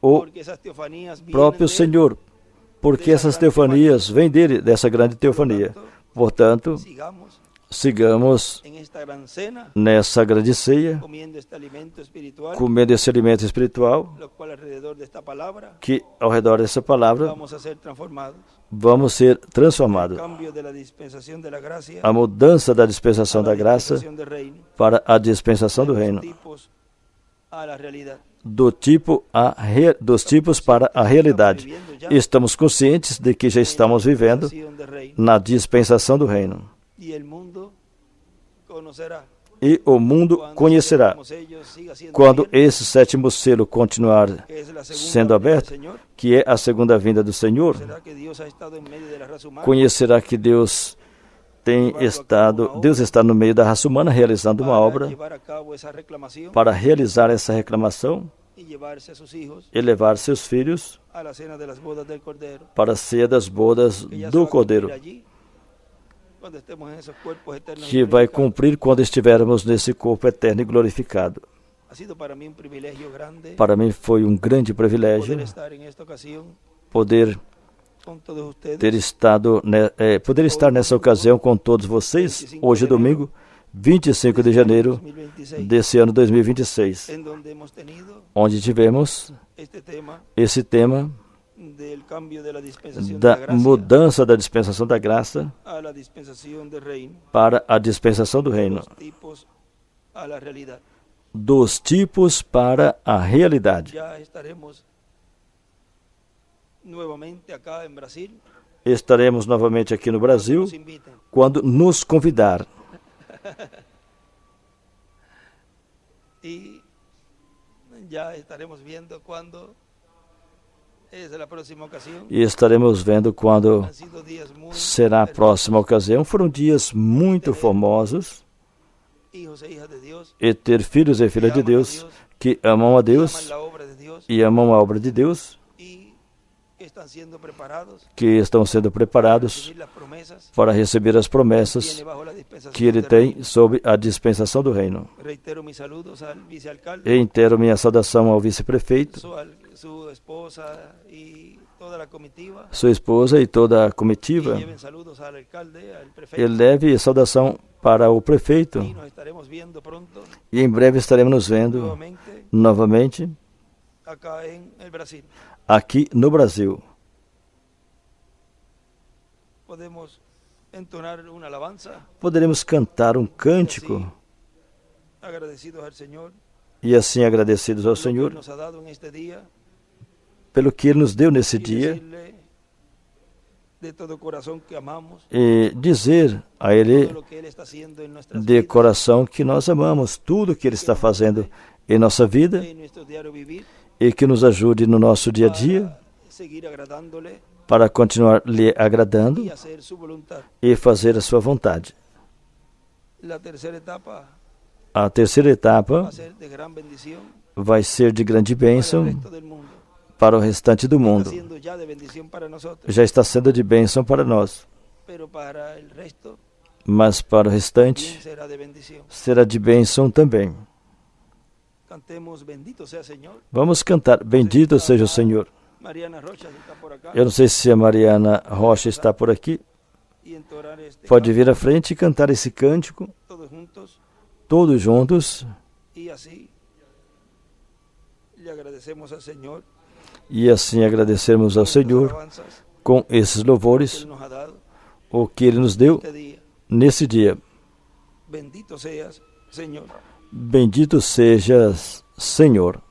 O Porque esas teofanías vienen próprio de él. Senhor, porque essas teofanias vêm dele, dessa grande teofania. Portanto, sigamos en esta gran cena, nessa grande ceia, comiendo este alimento espiritual, comendo esse alimento espiritual, lo cual alrededor de esta palabra que ao redor dessa palavra vamos a ser transformados. vamos ser El transformados. cambio de la dispensación de la gracia A mudança da dispensação a la da graça dispensación del reino, para a dispensação do de los reino, tipos a la realidad. dos tipos para a realidade. Estamos conscientes de que já estamos vivendo Dispensación del reino. na dispensação do reino. Y el mundo conocerá. E o mundo Cuando conhecerá. seamos ellos, siga siendo Quando abierto, esse sétimo selo continuar que es la segunda sendo venida aberto, del Señor, que é a segunda vinda do Senhor, será que Dios ha estado en medio de la raza humana conhecerá que Deus está no meio da raça humana realizando uma para obra llevar a cabo esa reclamación para realizar essa reclamação y llevarse a sus hijos e levar seus filhos a la cena de las bodas del Cordero. para a ceia das bodas Que ya se do va a cumplir Cordeiro, allí, cuando estemos en esos cuerpos eternos y que vai glorificados. cumprir quando estivermos nesse corpo eterno e glorificado. Ha sido para mí un privilegio grande Para mim foi um grande privilégio poder estar en esta ocasión poder con todos ustedes. poder estar nessa ocasião com todos vocês, hoje domingo, 25 de janeiro 2026, desse ano 2026, en donde hemos tenido onde tivemos este tema esse tema del cambio de la dispensación de da la gracia mudança da dispensação da graça a la dispensación del reino, para a dispensação do reino, los tipos a la realidad. dos tipos para a realidade. Ya estaremos nuevamente acá en Brasil. Estaremos novamente aqui no Brasil Nos inviten. quando nos convidar. Y ya estaremos viendo cuándo es la próxima ocasión. E estaremos vendo quando Han sido días muy será a próxima ocasião. Foram dias muito formosos. hijos e hijas de Dios E ter filhos e filhas de Deus que amam a aman Deus la obra de Dios e amam a obra de Deus, y están siendo preparados que estão sendo para preparados recibir las promesas para receber as que promessas tiene bajo la dispensación que ele del reino. tem sob a dispensação do reino. Reitero mis saludos al vicealcalde, E inteiro minha saudação ao vice-prefeito, su esposa y toda la comitiva. sua esposa e toda a Y comitiva. lleven saludos al alcalde, al prefeito. Ele leve saudação para o prefeito. Y nos estaremos viendo pronto E em breve estaremos nos vendo nuevamente novamente acá en el Brasil. aqui no Brasil. Podemos entonar una alabanza Poderemos cantar um cântico agradecidos al Señor e assim agradecidos ao por lo que Senhor nos ha dado en este día pelo que Ele nos deu nesse y dia decirle de todo corazón que amamos e dizer a todo Ele lo que Él está haciendo en nuestras de vidas, coração que nós amamos tudo que Ele está fazendo em nossa vida en nuestro diario vivir, e que nos ajude no nosso dia a dia para seguir agradándole para continuar lhe agradando y hacer su voluntad. e fazer a sua vontade. La tercera etapa A terceira va etapa a ser de gran bendición vai ser de grande para el bênção resto del mundo. para o restante do Está mundo. siendo ya de bendición para nosotros, Já está sendo de bênção para nós, pero para el resto mas para o bien restante será de bendición. será de bênção também. Cantemos bendito sea Señor. Vamos cantar Bendito seja o Senhor. Mariana Rocha está por acá Eu não sei se a Mariana Rocha está por aqui. y entonar este Pode canto vir à frente e cantar esse cântico, todos juntos todos juntos, y así le agradecemos al Señor e assim agradecermos ao por estas Senhor alabanzas com esses que louvores, Él nos ha dado o que Ele nos deu este día. nesse dia. Bendito seas, Señor. Bendito sejas, Senhor.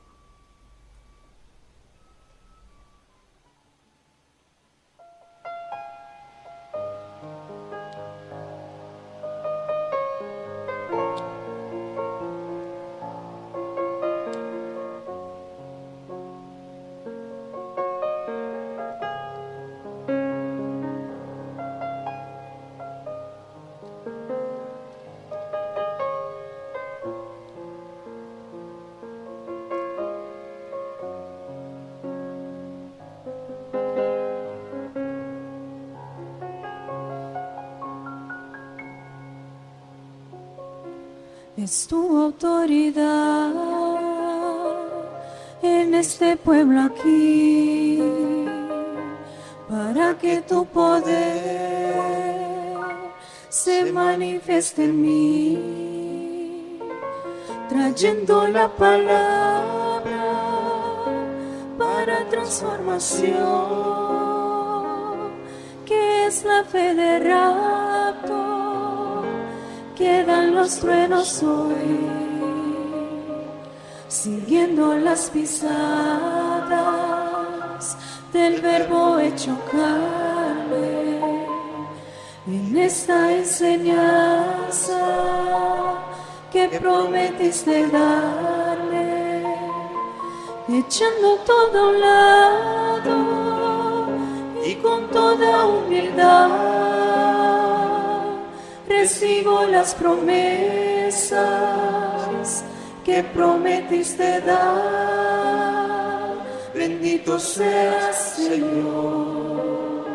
Es tu autoridad en este pueblo aquí, para que tu poder se manifieste en mí, trayendo la palabra para transformación, que es la fe de rapto que dan los truenos hoy, siguiendo las pisadas del verbo hecho carne, en esta enseñanza que prometiste darme, echando todo a un lado y con toda humildad recibo las promesas que prometiste dar. Bendito seas, Señor,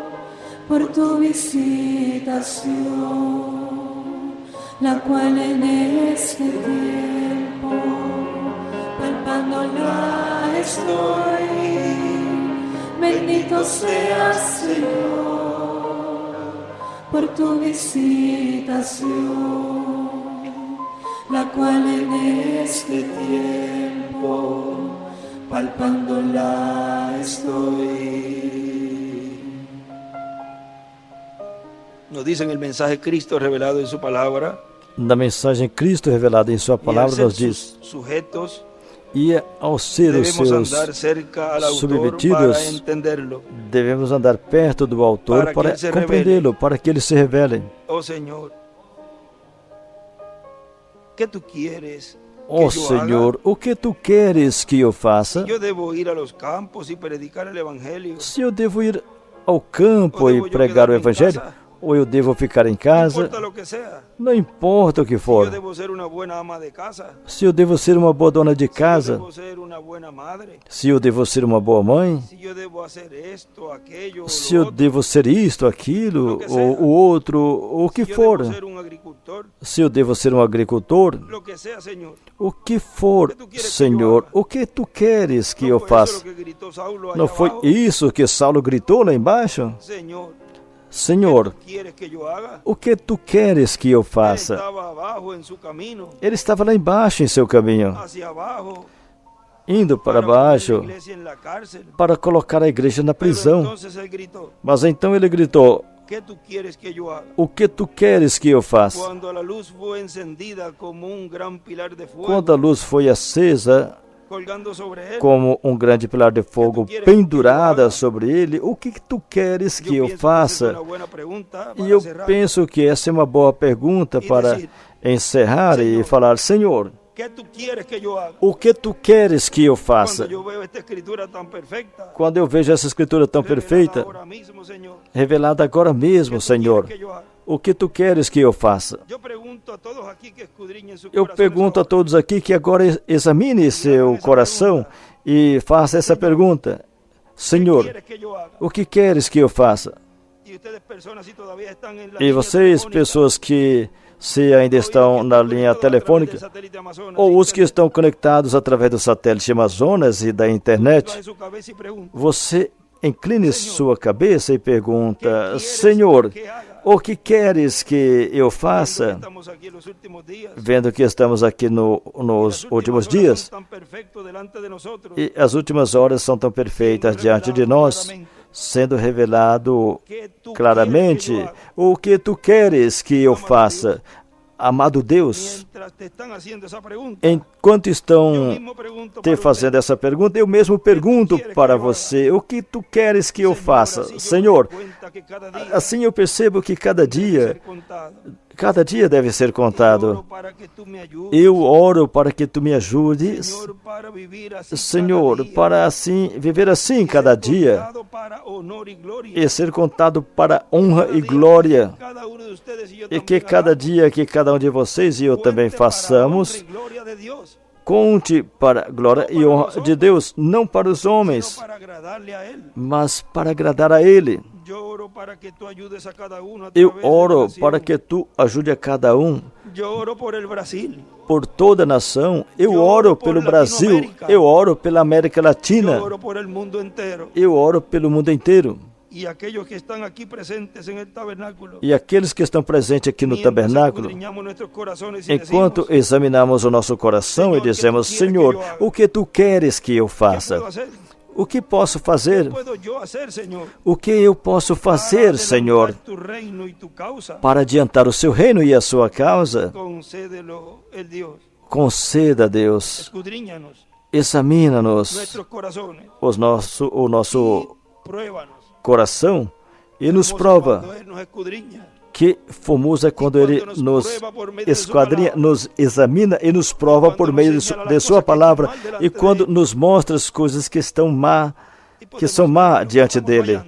por tu visitación, la cual en este tiempo palpándola estoy. Bendito seas, Señor, por tu visitación, la cual en este tiempo palpándola estoy. Nos dice en el mensaje Cristo revelado en su palabra, Na mensagem Cristo revelada em sua Y al palavra ser nos diz: sujetos, e ao ser os debemos seus andar cerca al autor submetidos, para entenderlo. devemos andar perto do autor Para que para ele se compreendê-lo, para que ele se revele. Oh Señor, ¿qué tú quieres que Ó yo Senhor, o que tu queres que eu faça? haga? Yo debo ir a los campos y predicar el evangelio. Se eu devo ir ao campo Ou e devo eu pregar o quedar-me em evangelho, casa? ou eu devo ficar em No casa, importa lo que sea. não importa o que Yo for. debo ser una buena ama de casa. Se eu devo ser uma boa dona de Si yo casa, debo ser una buena madre. se eu devo ser uma boa mãe, Si yo debo hacer esto, aquello, se lo eu otro. devo ser isto, aquilo, ou o outro, o que Si yo for, debo ser un agricultor. se eu devo ser um agricultor, Lo que sea, Señor. o que for, Senhor, o que tu queres que eu ¿No fue eso faça? lo que gritó Saulo allá Não foi abajo? isso que Saulo gritou lá embaixo? Señor, Senhor, ¿qué quieres que yo haga? o que tu queres que eu Él faça? estaba abajo en su camino, Ele estava lá embaixo em seu caminho, hacia abajo, indo para poner la baixo iglesia en la cárcel. para colocar a igreja na Pero prisão. entonces él gritó, Mas então ele gritou: ¿qué tú quieres que yo haga? o que tu queres que eu faça? Cuando la luz fue encendida como un gran pilar de fuego, Quando a luz foi acesa colgando sobre él, como um grande pilar de fogo pendurada sobre ele, o que tu queres que eu pienso que esa es faça? una buena pregunta E para eu cerrar. penso que essa é uma boa pergunta para encerrar e falar: Senhor, ¿Qué tú quieres que yo haga? o que tu queres que eu faça? Cuando yo veo esta escritura tan perfecta, Quando eu vejo essa escritura tão revelada perfeita, ahora mismo, Señor, revelada agora ¿qué mesmo, tú Senhor, quieres que yo haga? o que tu queres que eu faça? Yo pregunto a todos aquí que escudriñen su Eu corazón pergunto a esa hora. todos aqui que agora examine seu coração e faça essa pergunta: ¿Qué Senhor, quieres que yo haga? o que queres que eu faça? Y ustedes personas si todavía están en la E línea vocês, telefónica, pessoas que se ainda estão na linha telefônica, ou os que estão conectados através do satélite Amazonas e da internet, você incline sua cabeça e pergunta: Senhor, o que queres que eu faça? Vendo que estamos aqui nos últimos dias, e as últimas horas são tão perfeitas diante de nós, sendo revelado claramente o que tu queres que eu faça. Amado Deus, enquanto estão te fazendo essa pergunta, eu mesmo pergunto para você: o que tu queres que eu faça? Senhor, assim eu percebo que cada dia deve ser contado. Eu oro para que tu me ajudes, Senhor, para assim viver assim cada dia e ser contado para honra e glória. E que cada dia que cada um de vocês e eu também façamos, conte para a glória e honra de Deus, não para os homens, mas para agradar a Ele. Eu oro para que tu ajude a cada um por toda a nação. Eu oro pelo Brasil, eu oro pela América Latina, eu oro pelo mundo inteiro. E aqueles que estão aqui presentes no tabernáculo, E aqueles que estão presentes aqui no tabernáculo, enquanto examinamos o nosso coração e dizemos: Senhor, o que tu queres que eu faça? O que posso fazer? O que eu posso fazer, Senhor, para adiantar o seu reino e a sua causa? Conceda, Deus, examina-nos o nosso coração e nos prova. Que famoso é quando Ele nos esquadrinha, nos examina e nos prova por meio de Sua palavra, e quando nos mostra as coisas que são má diante dEle.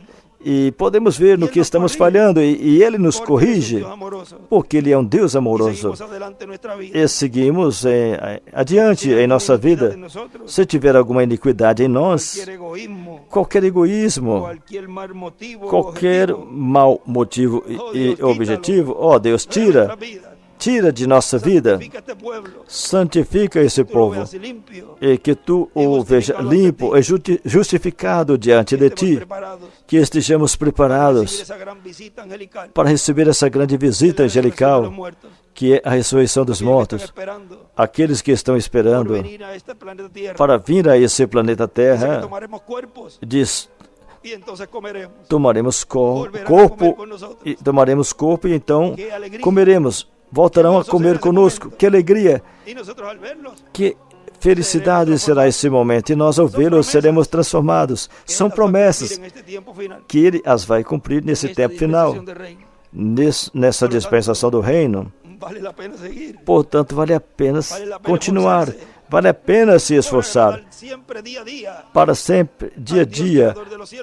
E podemos ver no que estamos falhando, e Ele nos corrige, porque Ele é um Deus amoroso. E seguimos adiante em nossa vida. Se tiver alguma iniquidade em nós, qualquer egoísmo, qualquer mau motivo e objetivo, ó Deus, tira de nossa vida, santifica esse povo, e que tu o veja limpo e justificado diante de ti, que estejamos preparados para receber essa grande visita angelical, que é a ressurreição dos mortos, aqueles que estão esperando para vir a esse planeta Terra, tomaremos corpo e então comeremos. voltarão a comer conosco. Que alegria, que felicidade será esse momento. E nós, ao vê-los, seremos transformados. São promessas que Ele as vai cumprir nesse tempo final, nessa dispensação do reino. Portanto, vale a pena continuar. Vale a pena se esforçar para sempre, dia a dia,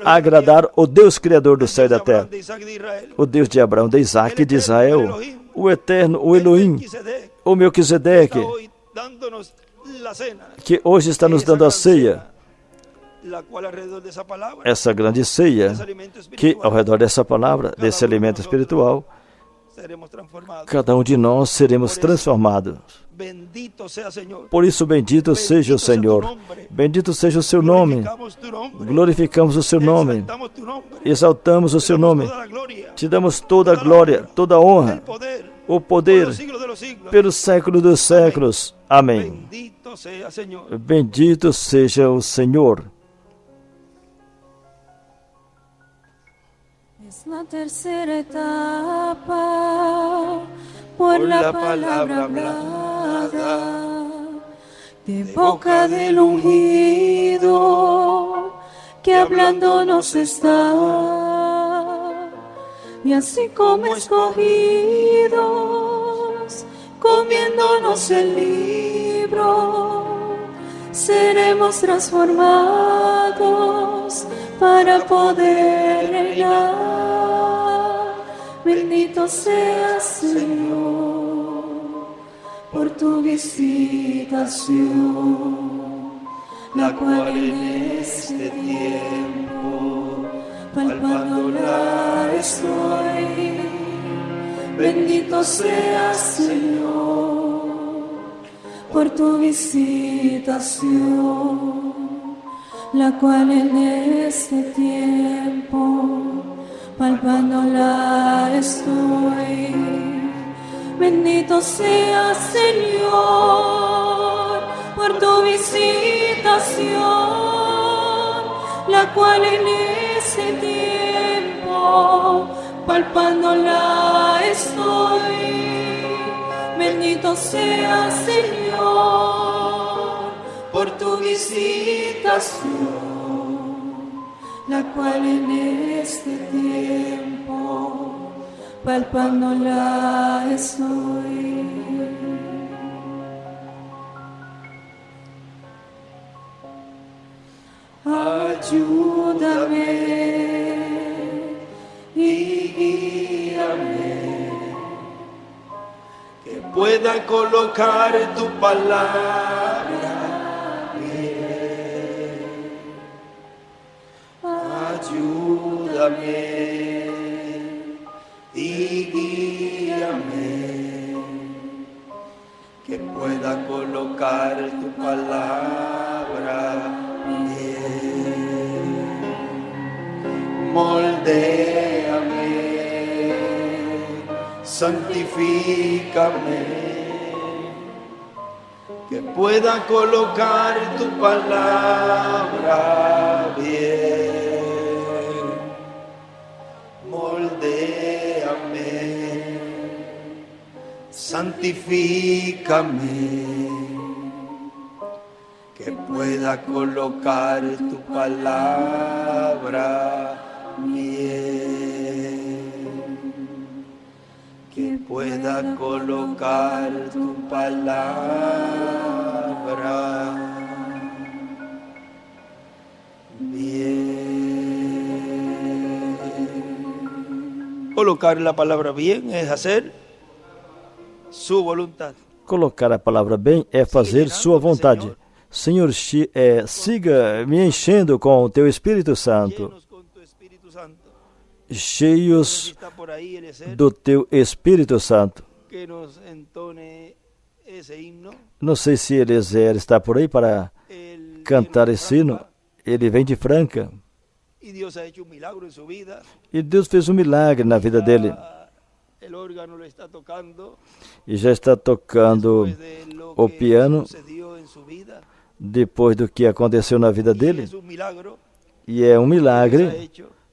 agradar o Deus Criador do céu e da terra, o Deus de Abraão, de Isaac e de Israel, o Eterno, o Elohim, o Melquisedeque, que hoje está nos dando a ceia, essa grande ceia, que ao redor dessa palavra, desse alimento espiritual, cada um de nós seremos transformados. Por isso, bendito seja o Senhor. Bendito seja o seu nome. Glorificamos o seu nome. Exaltamos o seu nome. Te damos toda a glória, toda a honra, o poder, pelos séculos dos séculos. Amém. Bendito seja o Senhor. La tercera etapa por la palabra hablada de boca del ungido que hablándonos está, y así como escogidos comiéndonos el libro seremos transformados para poder reinar. Bendito seas, Señor, por tu visitación, la cual en este tiempo palpándola estoy. Bendito seas, Señor, por tu visitación, la cual en este tiempo palpándola estoy. Bendito seas, Señor, por tu visitación, la cual en este tiempo palpándola estoy. Bendito seas, Señor, por tu visitación, la cual en este tiempo palpándola estoy. Ayúdame y guíame, que pueda colocar tu palabra bien. Ayúdame y guíame, que pueda colocar tu palabra bien. Moldéame, santifícame, que pueda colocar tu palabra bien. Moldéame, santifícame, que pueda colocar tu palabra bien, que pueda colocar tu palabra bien. Colocar la palabra bien es hacer su voluntad. Colocar a palavra bem é fazer sua vontade. Senhor, siga me enchendo com o teu Espírito Santo, cheios do teu Espírito Santo. Não sei se Eliezer está por aí para cantar esse hino. Ele vem de Franca. E Deus fez um milagre na vida dele. E já está tocando o piano depois do que aconteceu na vida dele. E é um milagre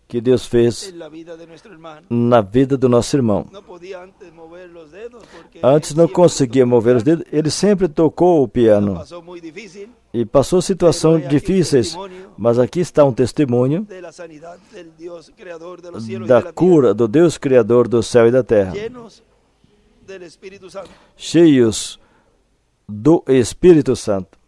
que Deus fez en la vida de nuestro hermano. na vida do nosso irmão. No podía antes mover los dedos porque Antes não siempre conseguia tocó mover os piano. dedos, ele sempre tocou o piano. Pasó muy difícil E passou situações difíceis, mas aqui está um testemunho de la sanidad del Dios creador de los cielos y de da la cura do Deus Criador do céu e da terra, tierra, llenos del Espíritu Santo. cheios do Espírito Santo.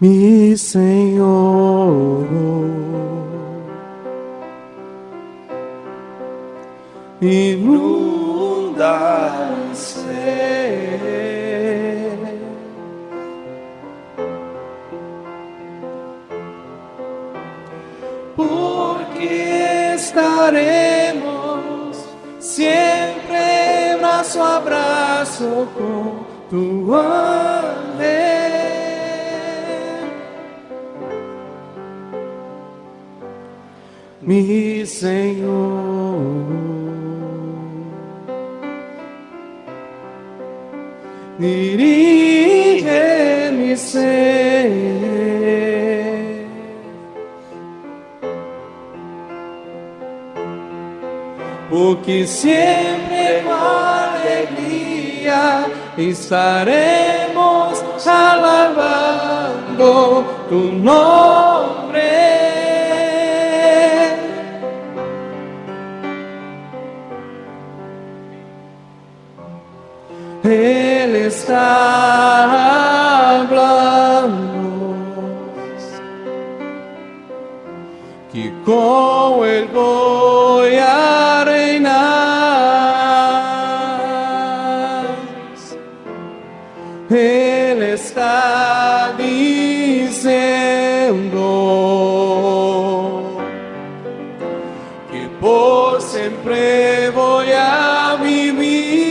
Mi Senhor, inunda o ser, porque estaremos siempre brazo a brazo con tu ángel. Mi Senhor, dirige mi ser, porque siempre con alegría estaremos alabando tu nombre. Él está hablando que con Él voy a reinar. Él está diciendo que por siempre voy a vivir.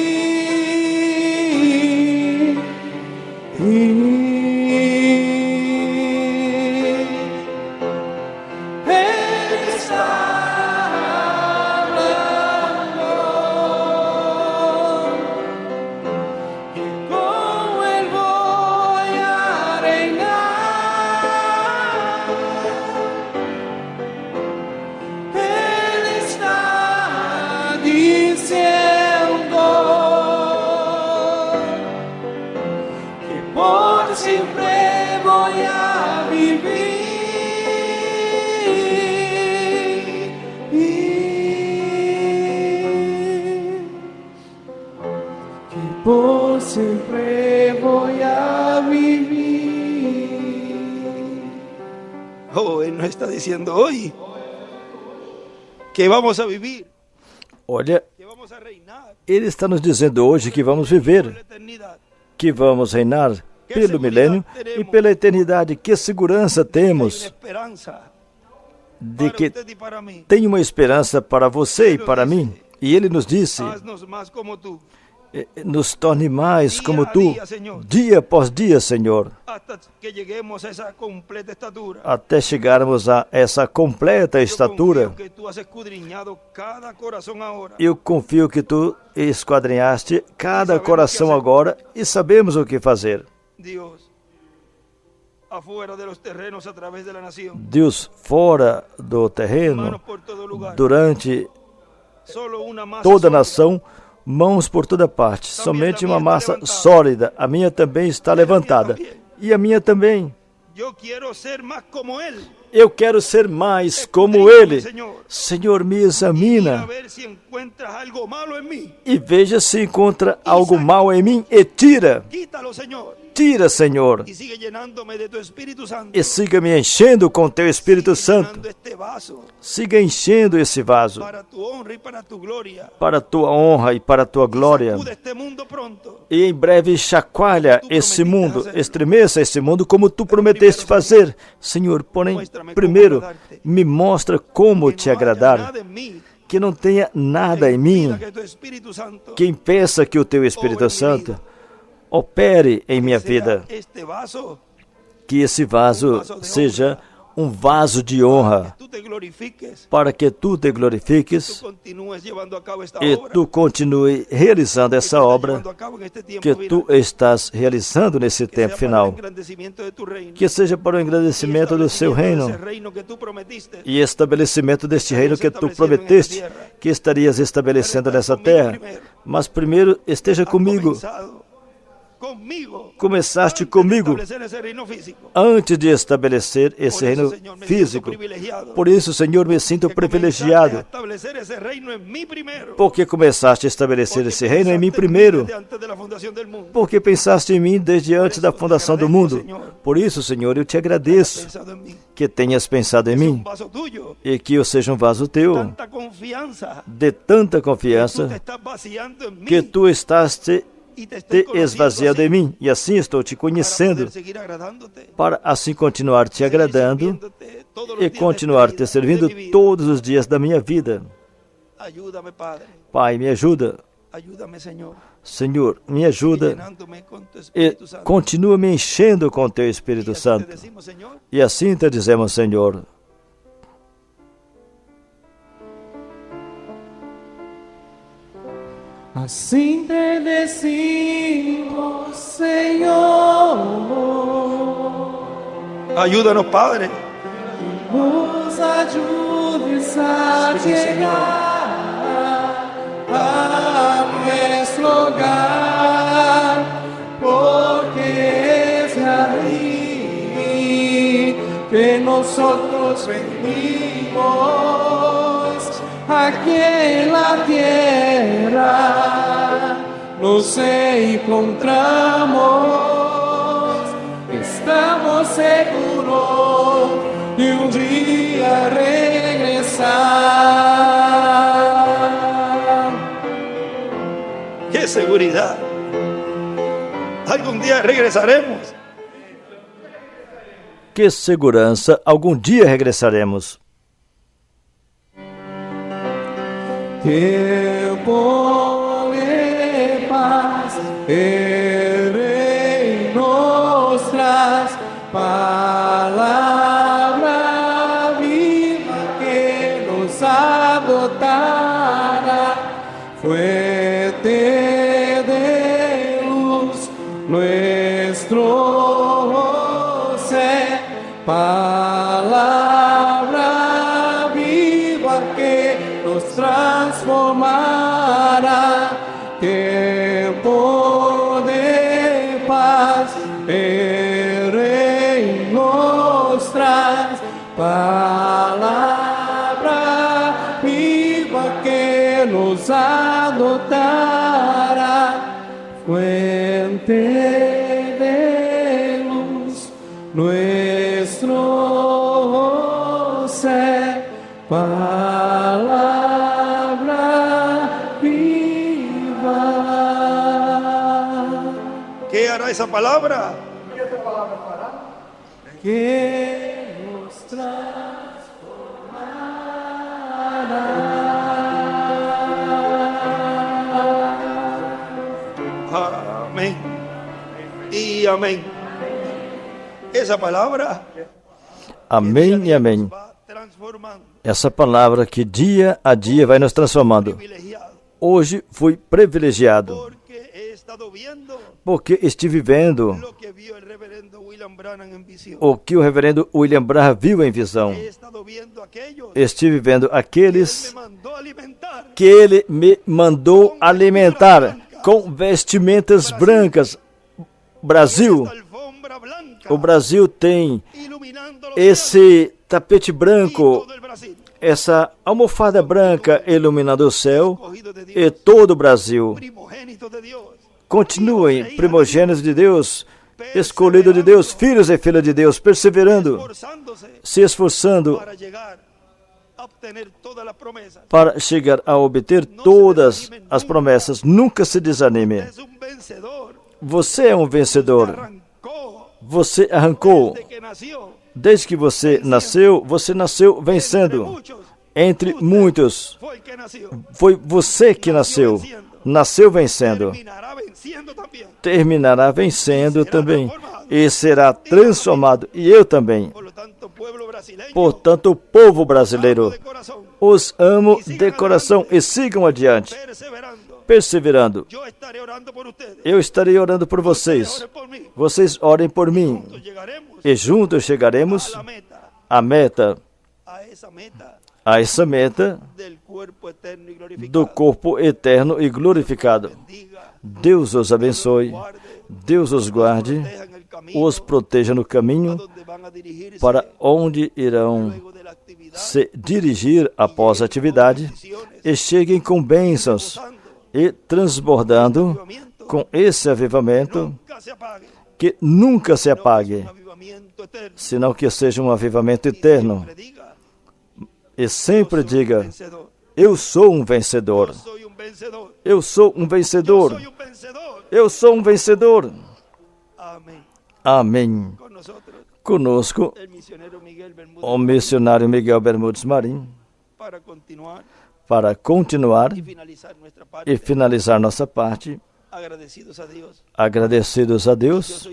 Por siempre voy a vivir. Oh, Él nos está diciendo hoy que vamos a vivir, Olha, que vamos a reinar Ele está nos dizendo hoje que vamos por la viver, eternidad. que vamos reinar pelo milênio e pela eternidade. Que segurança Hay una temos esperanza de para que usted y para mí. tem uma esperança para você e para mim. E Ele nos disse, Haznos más como tú, nos torne mais como Tu, dia após dia, Senhor, hasta que lleguemos a esa completa estatura. até chegarmos a essa completa Yo estatura. confío que tú has escudriñado cada corazón ahora. Eu confio que Tu esquadrinhaste cada coração agora e sabemos o que fazer. Dios, afuera de los terrenos a través de la nación, Deus, fora do terreno, manos por todo lugar, durante solo una masa toda a sólida. nação, mãos por toda parte, somente uma massa sólida. A minha também está levantada. E a minha também. Yo quiero ser más como Él. Eu quero ser mais como Ele. Senhor, me examina e veja se encontra algo mal em mim e tira. Tira, Senhor, e siga me enchendo com Teu Espírito Santo. Siga enchendo esse vaso para a Tua honra e para a Tua glória. E em breve chacoalha esse mundo, estremeça esse mundo como Tu prometeste fazer. Senhor, porém, primeiro, me mostra como Te agradar. Que não tenha nada em mim que impeça que o Teu Espírito Santo opere em minha vida. Que esse vaso seja um vaso de honra, para que Tu te glorifiques e Tu continue realizando essa obra que Tu estás realizando nesse tempo final. Que seja para o engrandecimento do Seu reino e estabelecimento deste reino que Tu prometeste que estarias estabelecendo nessa terra. Mas primeiro esteja comigo. Começaste comigo antes de estabelecer esse reino físico. Por isso, Senhor, me sinto privilegiado, porque começaste a estabelecer esse reino em mim primeiro, porque pensaste em mim desde antes da fundação do mundo. Por isso, Senhor, eu Te agradeço que tenhas pensado em mim e que eu seja um vaso Teu, de tanta confiança que Tu estás te esvaziado em mim, e assim estou Te conhecendo, para assim continuar Te agradando e continuar Te servindo todos os dias da minha vida. Pai, me ajuda. Senhor, me ajuda e continua me enchendo com Teu Espírito Santo. E assim Te dizemos, Senhor. Assim Te decimos, Senhor. Ayúdanos, Padre. Nos ayudes a llegar a nuestro hogar, porque es de ahí que nosotros venimos. Aquí en la tierra nos encontramos, estamos seguros de un día regresar. ¡Qué seguridad! Algún día regresaremos. Que segurança, algum dia regressaremos. Tiempo de paz, el Rey nos trae palabra viva que nos adoptará, fuente de luz, nuestro ser, palabra viva que nos transformará, tiempo de paz, el Rey nos trae, palabra viva que nos adoptará, fuente de luz, nuestro ser, palabra viva. ¿Qué hará esa palabra? Que nos transformará. Amén. Y amén. Esa palabra. Amém e amém. Essa palavra que dia a dia vai nos transformando. Hoje fui privilegiado, porque estive vendo o que o reverendo William Branham viu em visão. Estive vendo aqueles que ele me mandou alimentar com vestimentas brancas. Brasil, O Brasil tem esse tapete branco, essa almofada branca iluminando o céu e todo o Brasil. Continuem, primogênitos de Deus, escolhido de Deus, filhos e filhas de Deus, perseverando, se esforçando para chegar a obter todas as promessas. Nunca se desanime. Você é um vencedor. Você arrancou. Desde que você nasceu vencendo. Entre muitos, foi você que nasceu vencendo. Terminará vencendo também. E será transformado. E eu também. Portanto, o povo brasileiro, os amo de coração e sigam adiante, perseverando. Eu estarei orando por vocês. Vocês orem por mim. E juntos chegaremos à meta. A essa meta do corpo eterno e glorificado. Deus os abençoe, Deus os guarde, os proteja no caminho para onde irão se dirigir após a atividade e cheguem com bênçãos e transbordando com esse avivamento que nunca se apague, senão que seja um avivamento eterno. E sempre diga: eu sou um vencedor. Eu sou um vencedor. Eu sou um vencedor. Amém. Conosco, o missionário Miguel Bermudes Marim, para continuar e finalizar nossa parte. Agradecidos a Deus.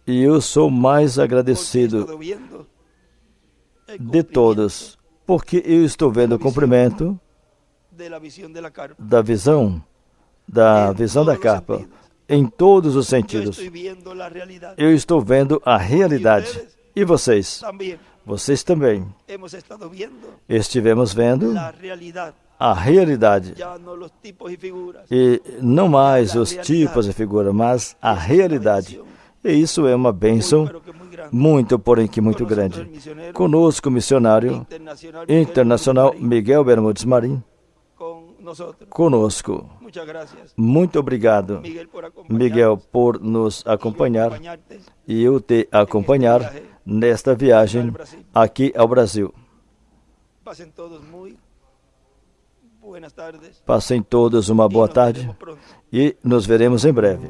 E eu sou mais agradecido de todos, porque eu estou vendo o cumprimento da visão da carpa em todos os sentidos. Eu estou vendo a realidade. E vocês? Vocês também. Estivemos vendo a realidade. E não mais os tipos e figuras, mas a realidade. E isso é uma bênção muito, porém que muito grande. Conosco, o missionário internacional Miguel Bermudes Marim. Conosco. Muito obrigado, Miguel, por nos acompanhar e eu te acompanhar nesta viagem aqui ao Brasil. Passem todos uma boa tarde e nos veremos em breve.